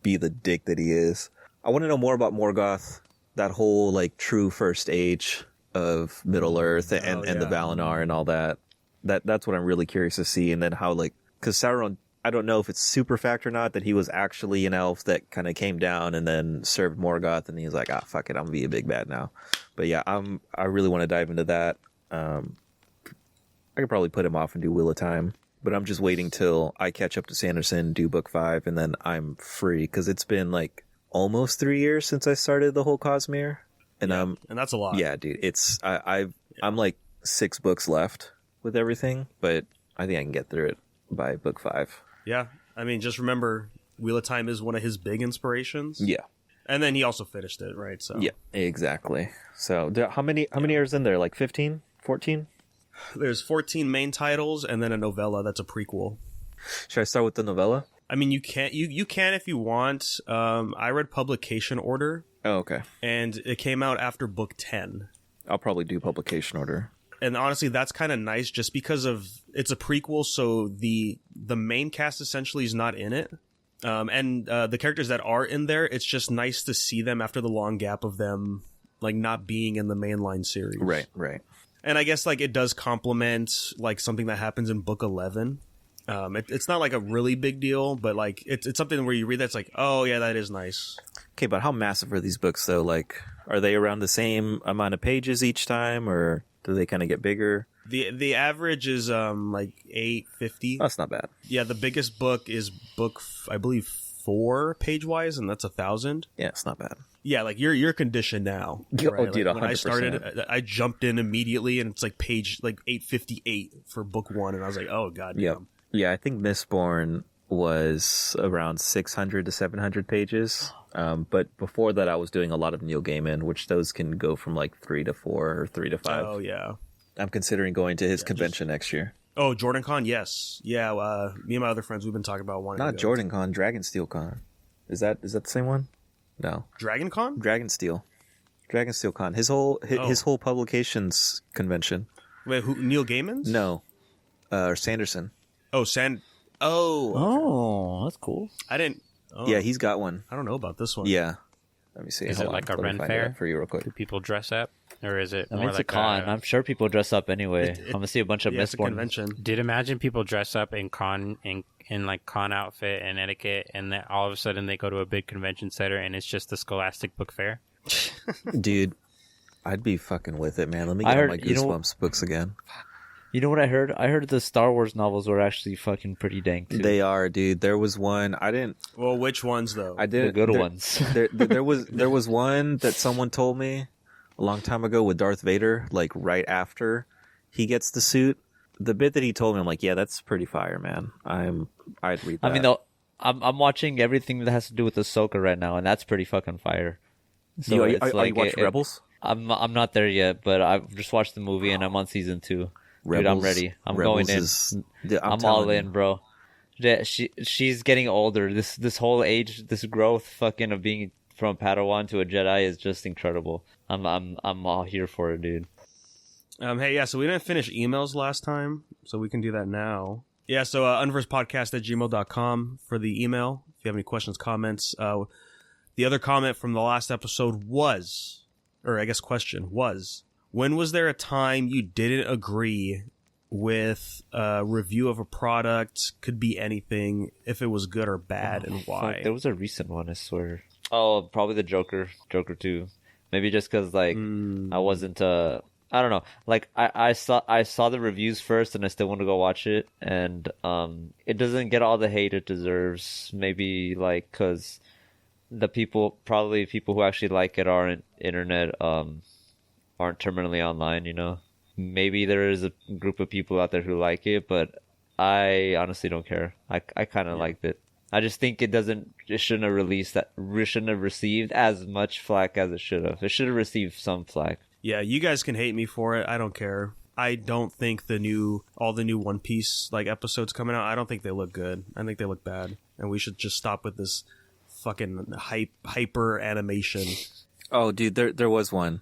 be the dick that he is. I want to know more about Morgoth, that whole like true first age of Middle Earth and the Valinor and all that. That's what I'm really curious to see, and then how because Sauron, I don't know if it's super fact or not that he was actually an elf that kind of came down and then served Morgoth, and he's like, fuck it, I'm gonna be a big bad now. But yeah, I really want to dive into that. I could probably put him off and do Wheel of Time, but I'm just waiting till I catch up to Sanderson, do book 5, and then I'm free, because it's been like almost 3 years since I started the whole Cosmere, and and that's a lot. Yeah, dude, I'm like 6 books left with everything, but I think I can get through it by book 5. Yeah, I mean, just remember, Wheel of Time is one of his big inspirations. Yeah. And then he also finished it, right? So yeah, exactly. So how many years in there? Like 15, 14? There's 14 main titles and then a novella that's a prequel. Should I start with the novella? I mean, you can if you want. I read publication order. Oh, okay. And it came out after book 10. I'll probably do publication order. And honestly, that's kind of nice just because it's a prequel, so the main cast essentially is not in it. And the characters that are in there, it's just nice to see them after the long gap of them like not being in the mainline series. Right. And I guess like it does complement like something that happens in book 11. It's not like a really big deal, but like it's something where you read that's like, oh yeah, that is nice. Okay, but how massive are these books though? Like, are they around the same amount of pages each time, or do they kind of get bigger? The average is like 850. That's not bad. Yeah, the biggest book is I believe 4 page wise, and that's 1,000. Yeah, it's not bad. Yeah, like your condition now. Right? Oh, dude, like, 100%. When I started, I jumped in immediately, and it's like page like 858 for book 1, and I was like, oh god. Yeah, yeah. I think Mistborn was around 600 to 700 pages. But before that, I was doing a lot of Neil Gaiman, which those can go from like 3 to 4 or 3 to 5. Oh yeah. I'm considering going to his convention next year. Oh, Jordan Con, yes, yeah. Me and my other friends, we've been talking about wanting. Not Jordan Con, Dragonsteel Con. Is that the same one? No. Dragon Con? Dragonsteel Con. His whole publications convention. Wait, who? Neil Gaiman's? No, or Sanderson. Oh, Oh, that's cool. I didn't. Oh, Yeah, he's got one. I don't know about this one. Yeah. Let me see. Is Hold it on. like a Let me Ren find it Fair for you real quick? Do people dress up, or is it I mean, more it's like a con. I'm sure people dress up anyway. I'm gonna see a bunch of Yeah, it's a Mistborn. convention. Did imagine people dress up in like con outfit and etiquette, and then all of a sudden they go to a big convention center and it's just the Scholastic Book Fair? Dude, I'd be fucking with it, man. Let me get all my Goosebumps books again. You know what I heard? I heard the Star Wars novels were actually fucking pretty dang too. They are, dude. There was one. I didn't. Well, which ones though? I didn't. The good ones. There was one that someone told me a long time ago with Darth Vader, like right after he gets the suit. The bit that he told me, I'm like, yeah, that's pretty fire, man. I'd read that. I mean, though, I'm watching everything that has to do with Ahsoka right now, and that's pretty fucking fire. So are you watching Rebels? I'm not there yet, but I've just watched the movie and I'm on season 2. Dude, I'm ready. I'm Rebels going in. I'm all in, bro. Yeah, she's getting older. This whole age, this growth, fucking of being from Padawan to a Jedi is just incredible. I'm all here for it, dude. Hey, yeah. So we didn't finish emails last time, so we can do that now. Yeah. So unversedpodcast@gmail.com for the email. If you have any questions, comments. The other comment from the last episode was, or I guess question was, when was there a time you didn't agree with a review of a product? Could be anything, if it was good or bad, and why? Fuck, there was a recent one, I swear. Oh, probably the Joker 2. Maybe just because like I wasn't. I don't know. Like I saw the reviews first, and I still want to go watch it, and it doesn't get all the hate it deserves. Maybe like because the people who actually like it aren't internet aren't terminally online, you know. Maybe there is a group of people out there who like it, but I honestly don't care. I kind of liked it. I just think it shouldn't have received as much flack as it should have. It should have received some flack. Yeah, you guys can hate me for it. I don't care. I don't think all the new One Piece like episodes coming out, I don't think they look good. I think they look bad, and we should just stop with this fucking hyper animation. Oh, dude, there was one.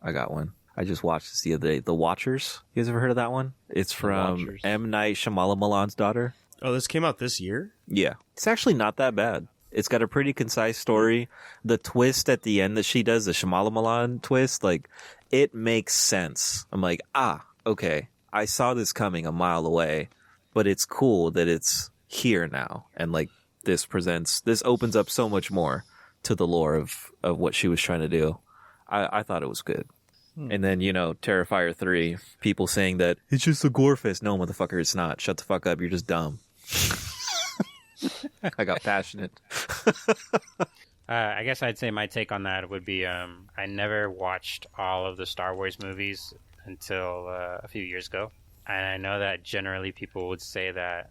I got one. I just watched this the other day. The Watchers. You guys ever heard of that one? It's from M. Night Shyamalan's daughter. Oh, this came out this year? Yeah. It's actually not that bad. It's got a pretty concise story. The twist at the end that she does, the Shyamalan twist, like, it makes sense. I'm like, okay. I saw this coming a mile away, but it's cool that it's here now. And, like, this opens up so much more to the lore of what she was trying to do. I thought it was good. And then, Terrifier 3, people saying that it's just a gore fest. No, motherfucker, it's not. Shut the fuck up. You're just dumb. I got passionate. I guess I'd say my take on that would be I never watched all of the Star Wars movies until a few years ago. And I know that generally people would say that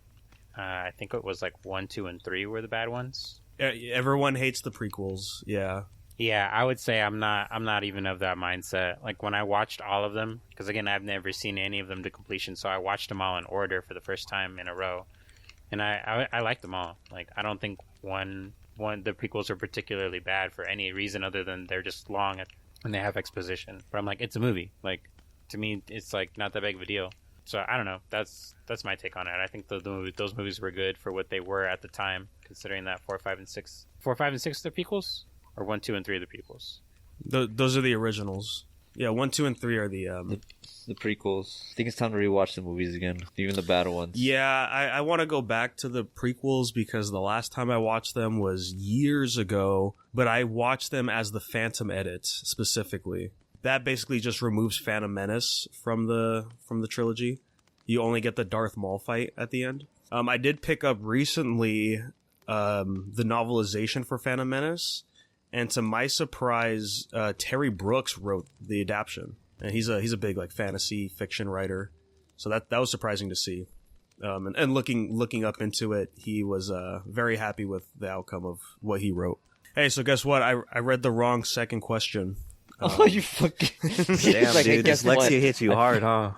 I think it was like 1, 2, and 3 were the bad ones. Everyone hates the prequels, yeah. Yeah, I would say I'm not even of that mindset. Like when I watched all of them, because again, I've never seen any of them to completion, so I watched them all in order for the first time in a row, and I liked them all. Like I don't think one the prequels are particularly bad for any reason other than they're just long and they have exposition. But I'm like, it's a movie. Like to me, it's like not that big of a deal. So I don't know. That's my take on it. I think those movies were good for what they were at the time, considering that 4, 5, and 6 are the prequels. Or 1, 2, and 3 are the prequels. Those are the originals. Yeah, 1, 2, and 3 are the prequels. I think it's time to rewatch the movies again, even the bad ones. Yeah, I want to go back to the prequels because the last time I watched them was years ago, but I watched them as the Phantom edits specifically. That basically just removes Phantom Menace from the trilogy. You only get the Darth Maul fight at the end. I did pick up recently the novelization for Phantom Menace. And to my surprise, Terry Brooks wrote the adaptation, and he's a big like fantasy fiction writer, so that was surprising to see. And looking up into it, he was very happy with the outcome of what he wrote. Hey, so guess what? I read the wrong second question. Oh, you fucking damn, like, dude! Dyslexia hits you hard, huh?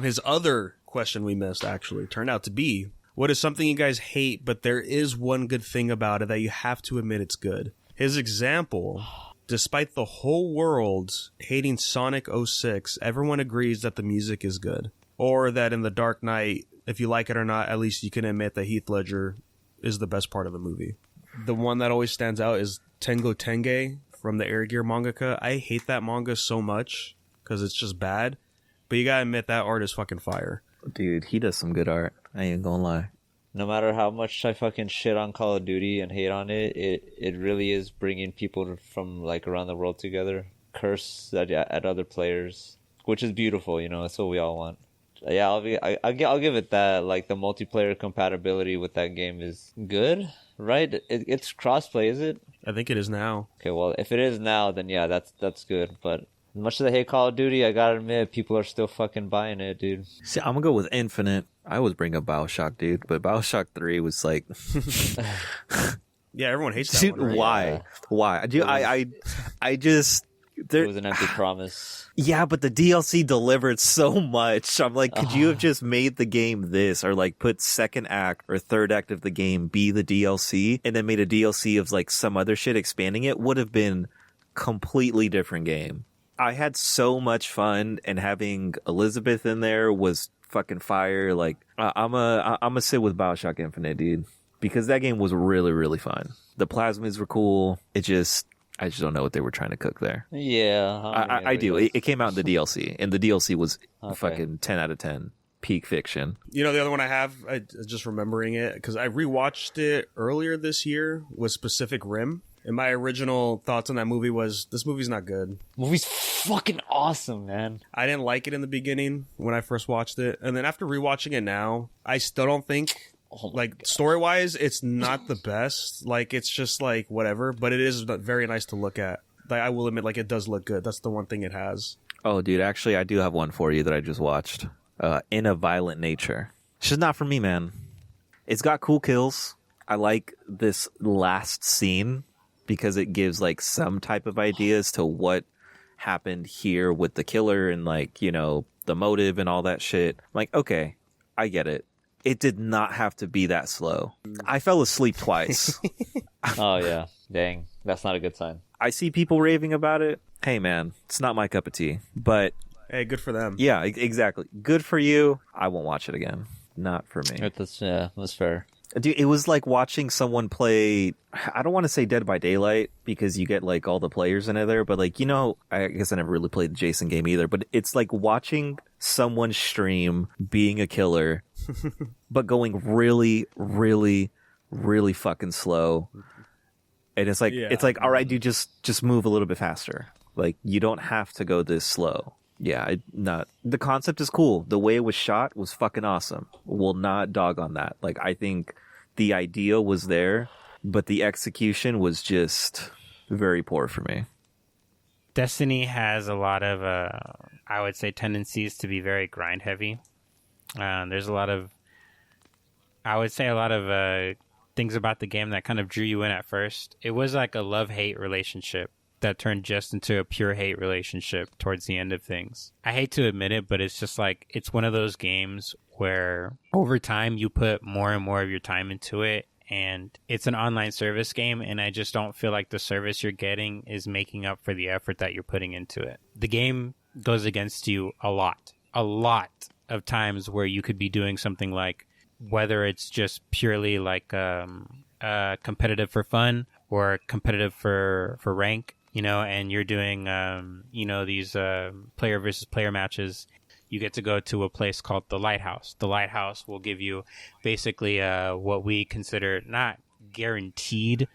His other question we missed actually turned out to be, what is something you guys hate, but there is one good thing about it that you have to admit it's good? His example, despite the whole world hating Sonic 06, everyone agrees that the music is good. Or that in The Dark Knight, if you like it or not, at least you can admit that Heath Ledger is the best part of the movie. The one that always stands out is Tengo Tenge from the Air Gear mangaka. I hate that manga so much because it's just bad. But you gotta admit that art is fucking fire. Dude, he does some good art. I ain't gonna lie. No matter how much I fucking shit on Call of Duty and hate on it, it really is bringing people from like around the world together. Curse at other players, which is beautiful. You know, that's what we all want. Yeah, I'll give it that. Like the multiplayer compatibility with that game is good, right? It's crossplay, is it? I think it is now. Okay, well, if it is now, then yeah, that's good. But as much as I hate Call of Duty, I gotta admit, people are still fucking buying it, dude. See, I'm gonna go with Infinite. I always bring up BioShock, dude, but BioShock 3 was like... Yeah, everyone hates that dude, one, right? Why? Yeah. Why? Dude, I just... It was an empty promise. Yeah, but the DLC delivered so much. I'm like, could you have just made the game this, or like put second act or third act of the game be the DLC, and then made a DLC of like some other shit expanding it? Would have been completely different game. I had so much fun, and having Elizabeth in there was fucking fire. Like, I'm a sit with BioShock Infinite, dude, because that game was really, really fun. The plasmids were cool. I just don't know what they were trying to cook there. Yeah. I do. It came out in the DLC, and the DLC was fucking 10 out of 10. Peak fiction. You know, the other one I have, just remembering it, because I rewatched it earlier this year, was Pacific Rim. And my original thoughts on that movie was, this movie's not good. Movie's fucking awesome, man. I didn't like it in the beginning when I first watched it. And then after rewatching it now, I still don't think, like, story-wise, it's not the best. Like, it's just, like, whatever. But it is very nice to look at. Like, I will admit, like, it does look good. That's the one thing it has. Oh, dude, actually, I do have one for you that I just watched. In a Violent Nature. It's just not for me, man. It's got cool kills. I like this last scene because it gives like some type of ideas to what happened here with the killer and like, you know, the motive and all that shit. I'm like, okay, I get it. It did not have to be that slow. I fell asleep twice. Oh yeah, dang, that's not a good sign. I see people raving about it. Hey man, it's not my cup of tea, but hey, good for them. Yeah, exactly. Good for you. I won't watch it again. Not for me. That's fair. Dude, it was like watching someone play, I don't want to say Dead by Daylight because you get like all the players in there, but like, you know, I guess I never really played the Jason game either, but it's like watching someone stream being a killer, but going really, really, really fucking slow. And it's like, It's like, all right, dude, just move a little bit faster. Like, you don't have to go this slow. Yeah, the concept is cool. The way it was shot was fucking awesome. Will not dog on that. Like, I think the idea was there, but the execution was just very poor for me. Destiny has a lot of, I would say, tendencies to be very grind heavy. There's a lot of things about the game that kind of drew you in at first. It was like a love-hate relationship that turned just into a pure hate relationship towards the end of things. I hate to admit it, but it's just like, it's one of those games where over time you put more and more of your time into it, and it's an online service game, and I just don't feel like the service you're getting is making up for the effort that you're putting into it. The game goes against you a lot of times where you could be doing something like, whether it's just purely like competitive for fun or competitive for rank, you know, and you're doing, you know, these player versus player matches. You get to go to a place called the Lighthouse. The Lighthouse will give you basically what we consider not guaranteed,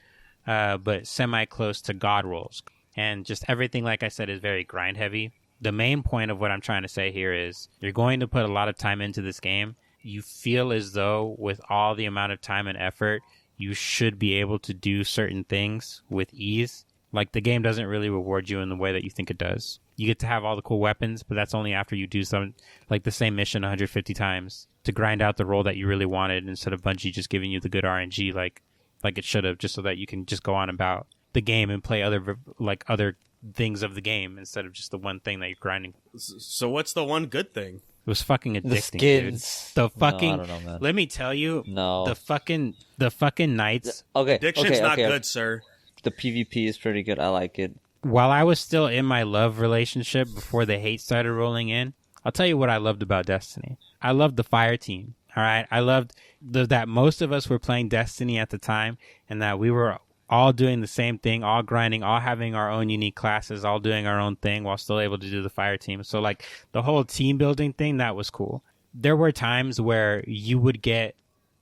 but semi-close to God rolls. And just everything, like I said, is very grind heavy. The main point of what I'm trying to say here is you're going to put a lot of time into this game. You feel as though with all the amount of time and effort, you should be able to do certain things with ease. Like, the game doesn't really reward you in the way that you think it does. You get to have all the cool weapons, but that's only after you do some, like the same mission 150 times to grind out the role that you really wanted, instead of Bungie just giving you the good RNG like it should have, just so that you can just go on about the game and play other things of the game instead of just the one thing that you're grinding. So what's the one good thing? It was fucking addicting, the skins. dude. The fucking, no, I don't know, man. Let me tell you, no. the fucking nights. Okay, Addiction's not good, sir. The PvP is pretty good. I like it. While I was still in my love relationship before the hate started rolling in, I'll tell you what I loved about Destiny. I loved the fire team. All right, I loved that most of us were playing Destiny at the time, and that we were all doing the same thing, all grinding, all having our own unique classes, all doing our own thing while still able to do the fire team. So like the whole team building thing, that was cool. There were times where you would get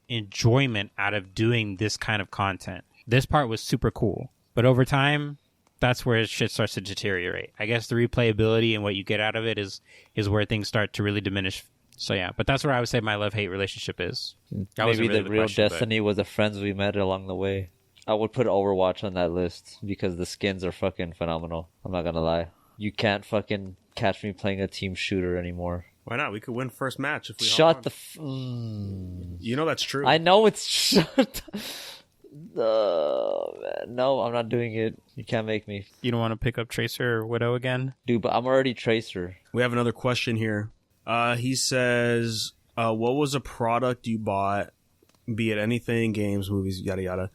enjoyment out of doing this kind of content. This part was super cool, but over time, that's where shit starts to deteriorate. I guess the replayability and what you get out of it is where things start to really diminish. So yeah, but that's where I would say my love-hate relationship is. That Maybe really the real Destiny was the friends we met along the way. I would put Overwatch on that list because the skins are fucking phenomenal. I'm not gonna lie. You can't fucking catch me playing a team shooter anymore. Why not? We could win first match if we shut the. You know that's true. I know it's shut. Man. No, I'm not doing it. You can't make me. You don't want to pick up Tracer or Widow again? Dude, but I'm already Tracer. We have another question here. He says, what was a product you bought, be it anything, games, movies, yada yada,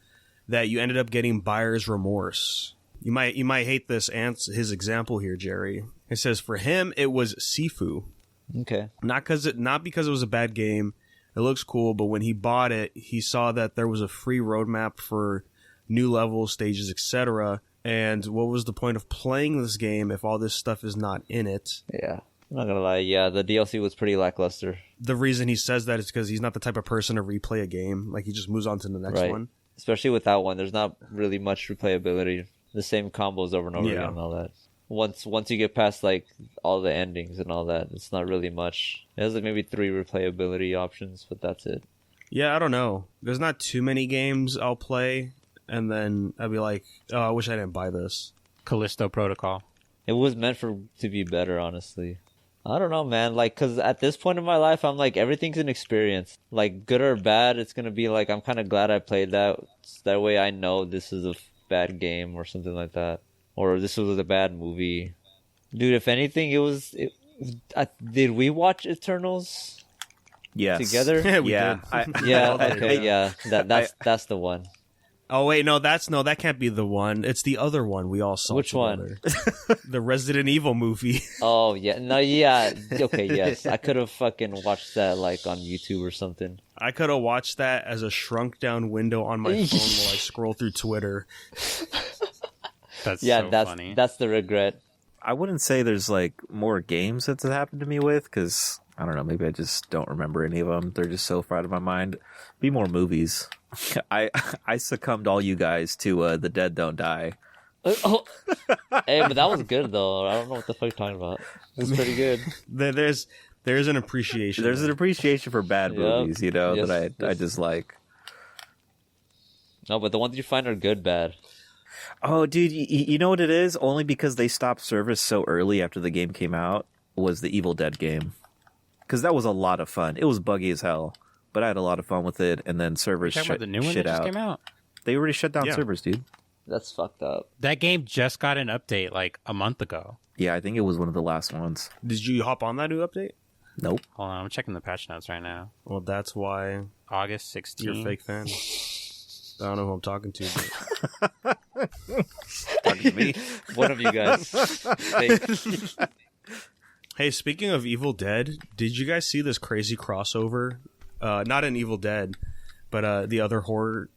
that you ended up getting buyer's remorse? You might hate his example here, Gerry. It says for him it was Sifu. Okay. Not because it was a bad game. It looks cool, but when he bought it, he saw that there was a free roadmap for new levels, stages, etc. And what was the point of playing this game if all this stuff is not in it? Yeah. I'm not gonna lie, yeah, the DLC was pretty lackluster. The reason he says that is because he's not the type of person to replay a game. Like, he just moves on to the next one. Especially with that one, there's not really much replayability. The same combos over and over again and all that. Once you get past like all the endings and all that, it's not really much. It has like maybe 3 replayability options, but that's it. Yeah, I don't know. There's not too many games I'll play, and then I'll be like, oh, I wish I didn't buy this. Callisto Protocol. It was meant to be better, honestly. I don't know, man. Like, because at this point in my life, I'm like, everything's an experience. Like, good or bad, it's going to be like, I'm kind of glad I played that. That way I know this is a bad game or something like that. Or this was a bad movie. Dude, if anything, did we watch Eternals? Yes. Together? Yeah, we did. That's the one. Oh wait, that can't be the one. It's the other one we all saw. Which together. One? The Resident Evil movie. Oh yeah, no, yeah, okay, yes. I could have fucking watched that like on YouTube or something. I could have watched that as a shrunk down window on my phone while I scroll through Twitter. That's funny. That's the regret. I wouldn't say there's like more games that's happened to me with, because I don't know, maybe I just don't remember any of them. They're just so far out of my mind. Be more movies. I succumbed all you guys to The Dead Don't Die. Hey, but that was good though. I don't know what the fuck you're talking about. It was pretty good. There's an appreciation. There's an appreciation for bad movies, you know, yes, that I just like. No, but the ones you find are good bad. Oh, dude, you know what it is? Only because they stopped service so early after the game came out was the Evil Dead game. Because that was a lot of fun. It was buggy as hell, but I had a lot of fun with it. And then servers the new one shit that just out. Came out. They already shut down servers, dude. That's fucked up. That game just got an update like a month ago. Yeah, I think it was one of the last ones. Did you hop on that new update? Nope. Hold on, I'm checking the patch notes right now. Well, that's why August 16th. you're a fake fan. I don't know who I'm talking to. But... Talking to me. One of you guys. Hey, speaking of Evil Dead, did you guys see this crazy crossover? Not an Evil Dead, but the other horror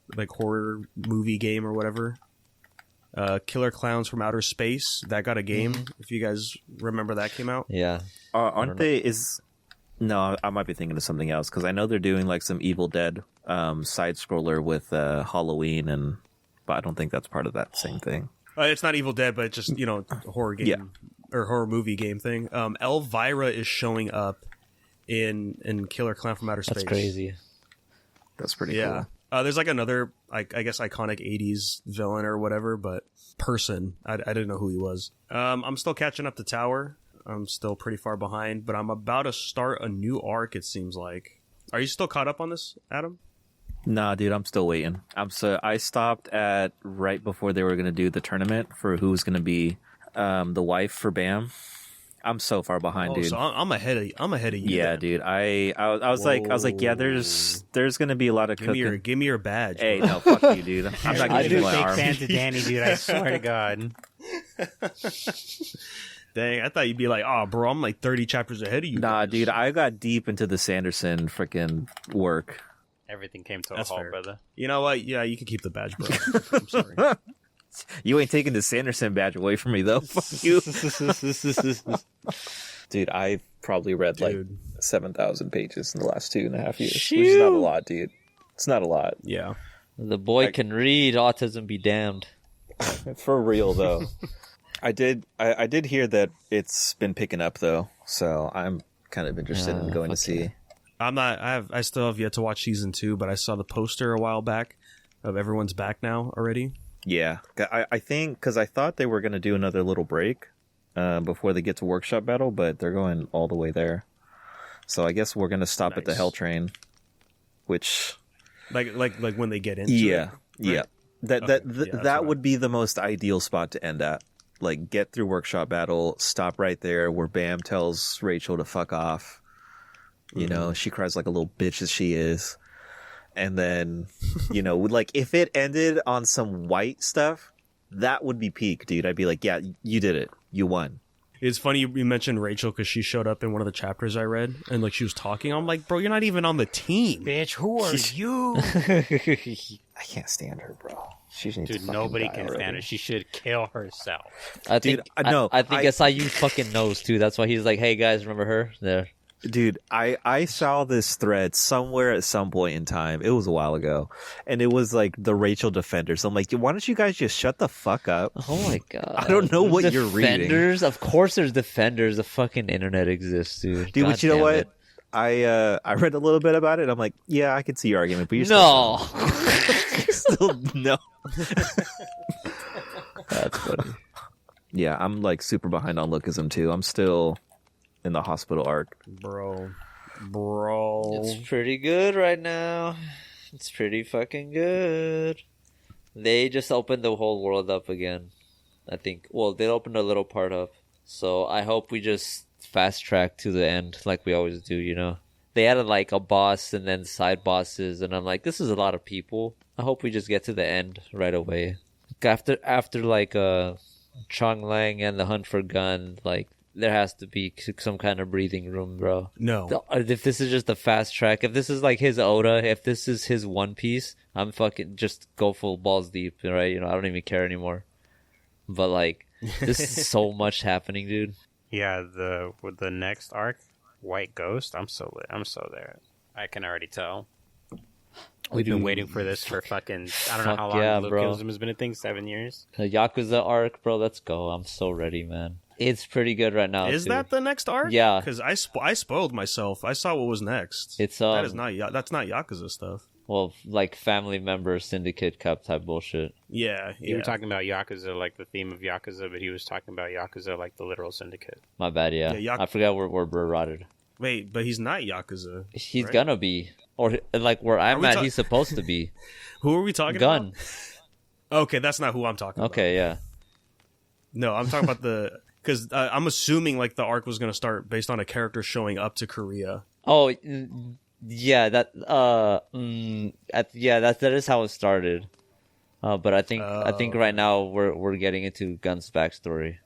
movie game or whatever. Killer Clowns from Outer Space. That got a game. If you guys remember, that came out. Yeah. Aren't they? No, I might be thinking of something else because I know they're doing like some Evil Dead side scroller with Halloween, but I don't think that's part of that same thing. It's not Evil Dead, but it's just a horror game or horror movie game thing. Elvira is showing up in Killer Clown from Outer Space. That's crazy. That's pretty cool. There's like another, I guess, iconic 80s villain or whatever, but person. I didn't know who he was. I'm still catching up to Tower. I'm still pretty far behind, but I'm about to start a new arc, it seems like. Are you still caught up on this, Adam? Nah, dude, I'm still waiting. I stopped at right before they were going to do the tournament for who was going to be the wife for Bam. I'm so far behind, dude. So I'm ahead of you. Yeah, then. dude. I was like, yeah. There's gonna be a lot of cooking. Give me your badge. Hey, bro. No, fuck you, dude. I'm not giving you my arm. Fans of Danny, dude. I swear to God. Dang, I thought you'd be like, oh, bro, I'm like 30 chapters ahead of you. Nah, guys. dude. I got deep into the Sanderson freaking work. Everything came to That's a halt, fair. brother. You know what? Yeah, you can keep the badge, bro. I'm sorry. You ain't taking the Sanderson badge away from me, though. Fuck you. Dude, I've probably read like 7,000 pages in the last 2.5 years. Which is not a lot, dude. It's not a lot. Yeah. The boy can read. Autism be damned. For real, though. I did hear that it's been picking up, though. So I'm kind of interested in going to see. I still have yet to watch season 2, but I saw the poster a while back of Everyone's Back now already. Yeah. I think, because I thought they were going to do another little break before they get to Workshop Battle, but they're going all the way there. So I guess we're going to stop at the Hell Train, which... Like when they get into it? Right? Yeah. That would be the most ideal spot to end at. Like, get through Workshop Battle, stop right there where Bam tells Rachel to fuck off. You know, she cries like a little bitch as she is. And then, like, if it ended on some white stuff, that would be peak, dude. I'd be like, yeah, you did it. You won. It's funny you mentioned Rachel because she showed up in one of the chapters I read and like she was talking. I'm like, bro, you're not even on the team. Bitch, who are you? I can't stand her, bro. She needs Dude, to nobody die can already. stand her. She should kill herself. I think SIU fucking knows too. That's why he's like, hey guys, remember her? There. Dude, I saw this thread somewhere at some point in time. It was a while ago. And it was like the Rachel Defenders. I'm like, why don't you guys just shut the fuck up? Oh my god. I don't know what you're reading. Defenders? Of course there's Defenders. The fucking internet exists, dude. Dude, but you know what? I read a little bit about it. I'm like, yeah, I can see your argument, but you're still still no. That's funny. Yeah, I'm like super behind on Lookism too. I'm still in the hospital arc. Bro. It's pretty good right now. It's pretty fucking good. They just opened the whole world up again. I think. Well, they opened a little part up. So I hope we just fast track to the end like we always do, They added like a boss and then side bosses, and I'm like, this is a lot of people. I hope we just get to the end right away. After like Chong Lang and the Hunt for Gun, like there has to be some kind of breathing room, bro. No. If this is just a fast track, if this is like his Oda, if this is his One Piece, I'm fucking just go full balls deep, right? I don't even care anymore. But like, this is so much happening, dude. Yeah, with the next arc, White Ghost, I'm so there. I can already tell. We've been waiting for this for fucking, I don't know how long Lookism has been a thing, 7 years. The Yakuza arc, bro, let's go. I'm so ready, man. It's pretty good right now. Is that the next arc? Yeah. Because I spoiled myself. I saw what was next. It's that's not Yakuza stuff. Well, like family member syndicate cup type bullshit. Yeah. You were talking about Yakuza, like the theme of Yakuza, but he was talking about Yakuza, like the literal syndicate. My bad, yeah. I forgot where we're rotted. Wait, but he's not Yakuza. He's gonna be. Or like where I'm at, he's supposed to be. Who are we talking about? Okay, that's not who I'm talking about. Okay, yeah. No, I'm talking about because I'm assuming like the arc was going to start based on a character showing up to Korea. Oh, yeah, that that is how it started. But I think right now we're getting into Gun's backstory,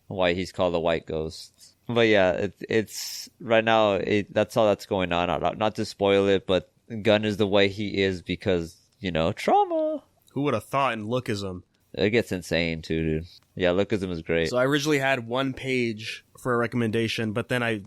why he's called the White Ghost. But yeah, it's right now. That's all that's going on. Not to spoil it, but Gun is the way he is because trauma. Who would have thought in Lookism? It gets insane too, dude. Yeah, Lookism is great. So I originally had one page for a recommendation, but then I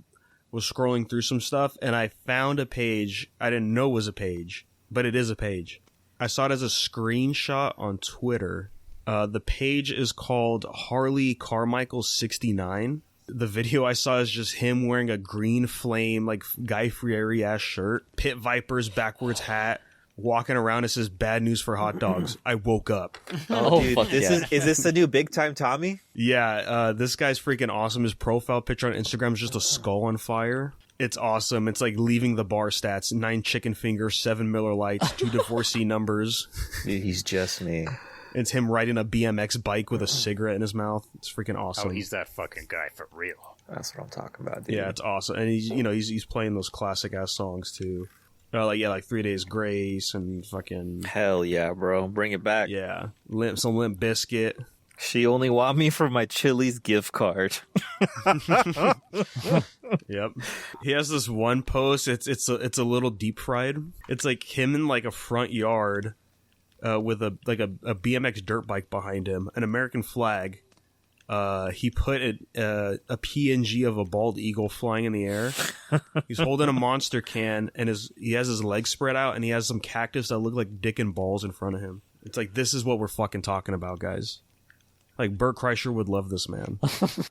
was scrolling through some stuff and I found a page I didn't know was a page, but it is a page. I saw it as a screenshot on Twitter. The page is called Harley Carmichael 69. The video I saw is just him wearing a green flame, like Guy Fieri ass shirt, Pit Vipers backwards hat, walking around. It says "Bad news for hot dogs." I woke up. Oh, dude, is this the new Big Time Tommy? Yeah, this guy's freaking awesome. His profile picture on Instagram is just a skull on fire. It's awesome. It's like leaving the bar stats: 9 chicken fingers, 7 Miller Lights, 2 divorcee numbers. Dude, he's just me. It's him riding a BMX bike with a cigarette in his mouth. It's freaking awesome. Oh, he's that fucking guy for real. That's what I'm talking about, dude. Yeah, it's awesome. And he's playing those classic ass songs too. Like 3 Days Grace and fucking hell yeah, bro, bring it back. Yeah, some Limp Bizkit. She only want me for my Chili's gift card. Yep. He has this one post. It's a little deep fried. It's like him in like a front yard, with a BMX dirt bike behind him, an American flag. He put a PNG of a bald eagle flying in the air. He's holding a Monster can, and he has his legs spread out, and he has some cactus that look like dick and balls in front of him. It's like, this is what we're fucking talking about, guys. Like, Bert Kreischer would love this man.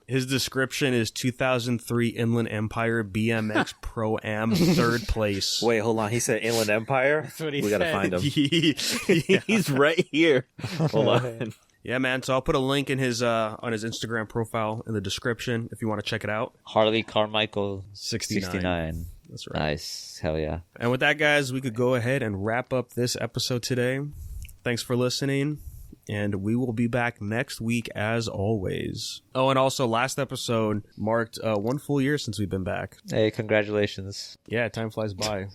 His description is 2003 Inland Empire BMX Pro-Am 3rd place. Wait, hold on. He said Inland Empire? That's what he We said. gotta find him. He's right here. Hold on. Yeah, man. So I'll put a link in his on his Instagram profile in the description if you want to check it out. Harley Carmichael 69. That's right. Nice. Hell yeah. And with that, guys, we could go ahead and wrap up this episode today. Thanks for listening, and we will be back next week as always. Oh, and also last episode marked 1 full year since we've been back. Hey, congratulations. Yeah, time flies by.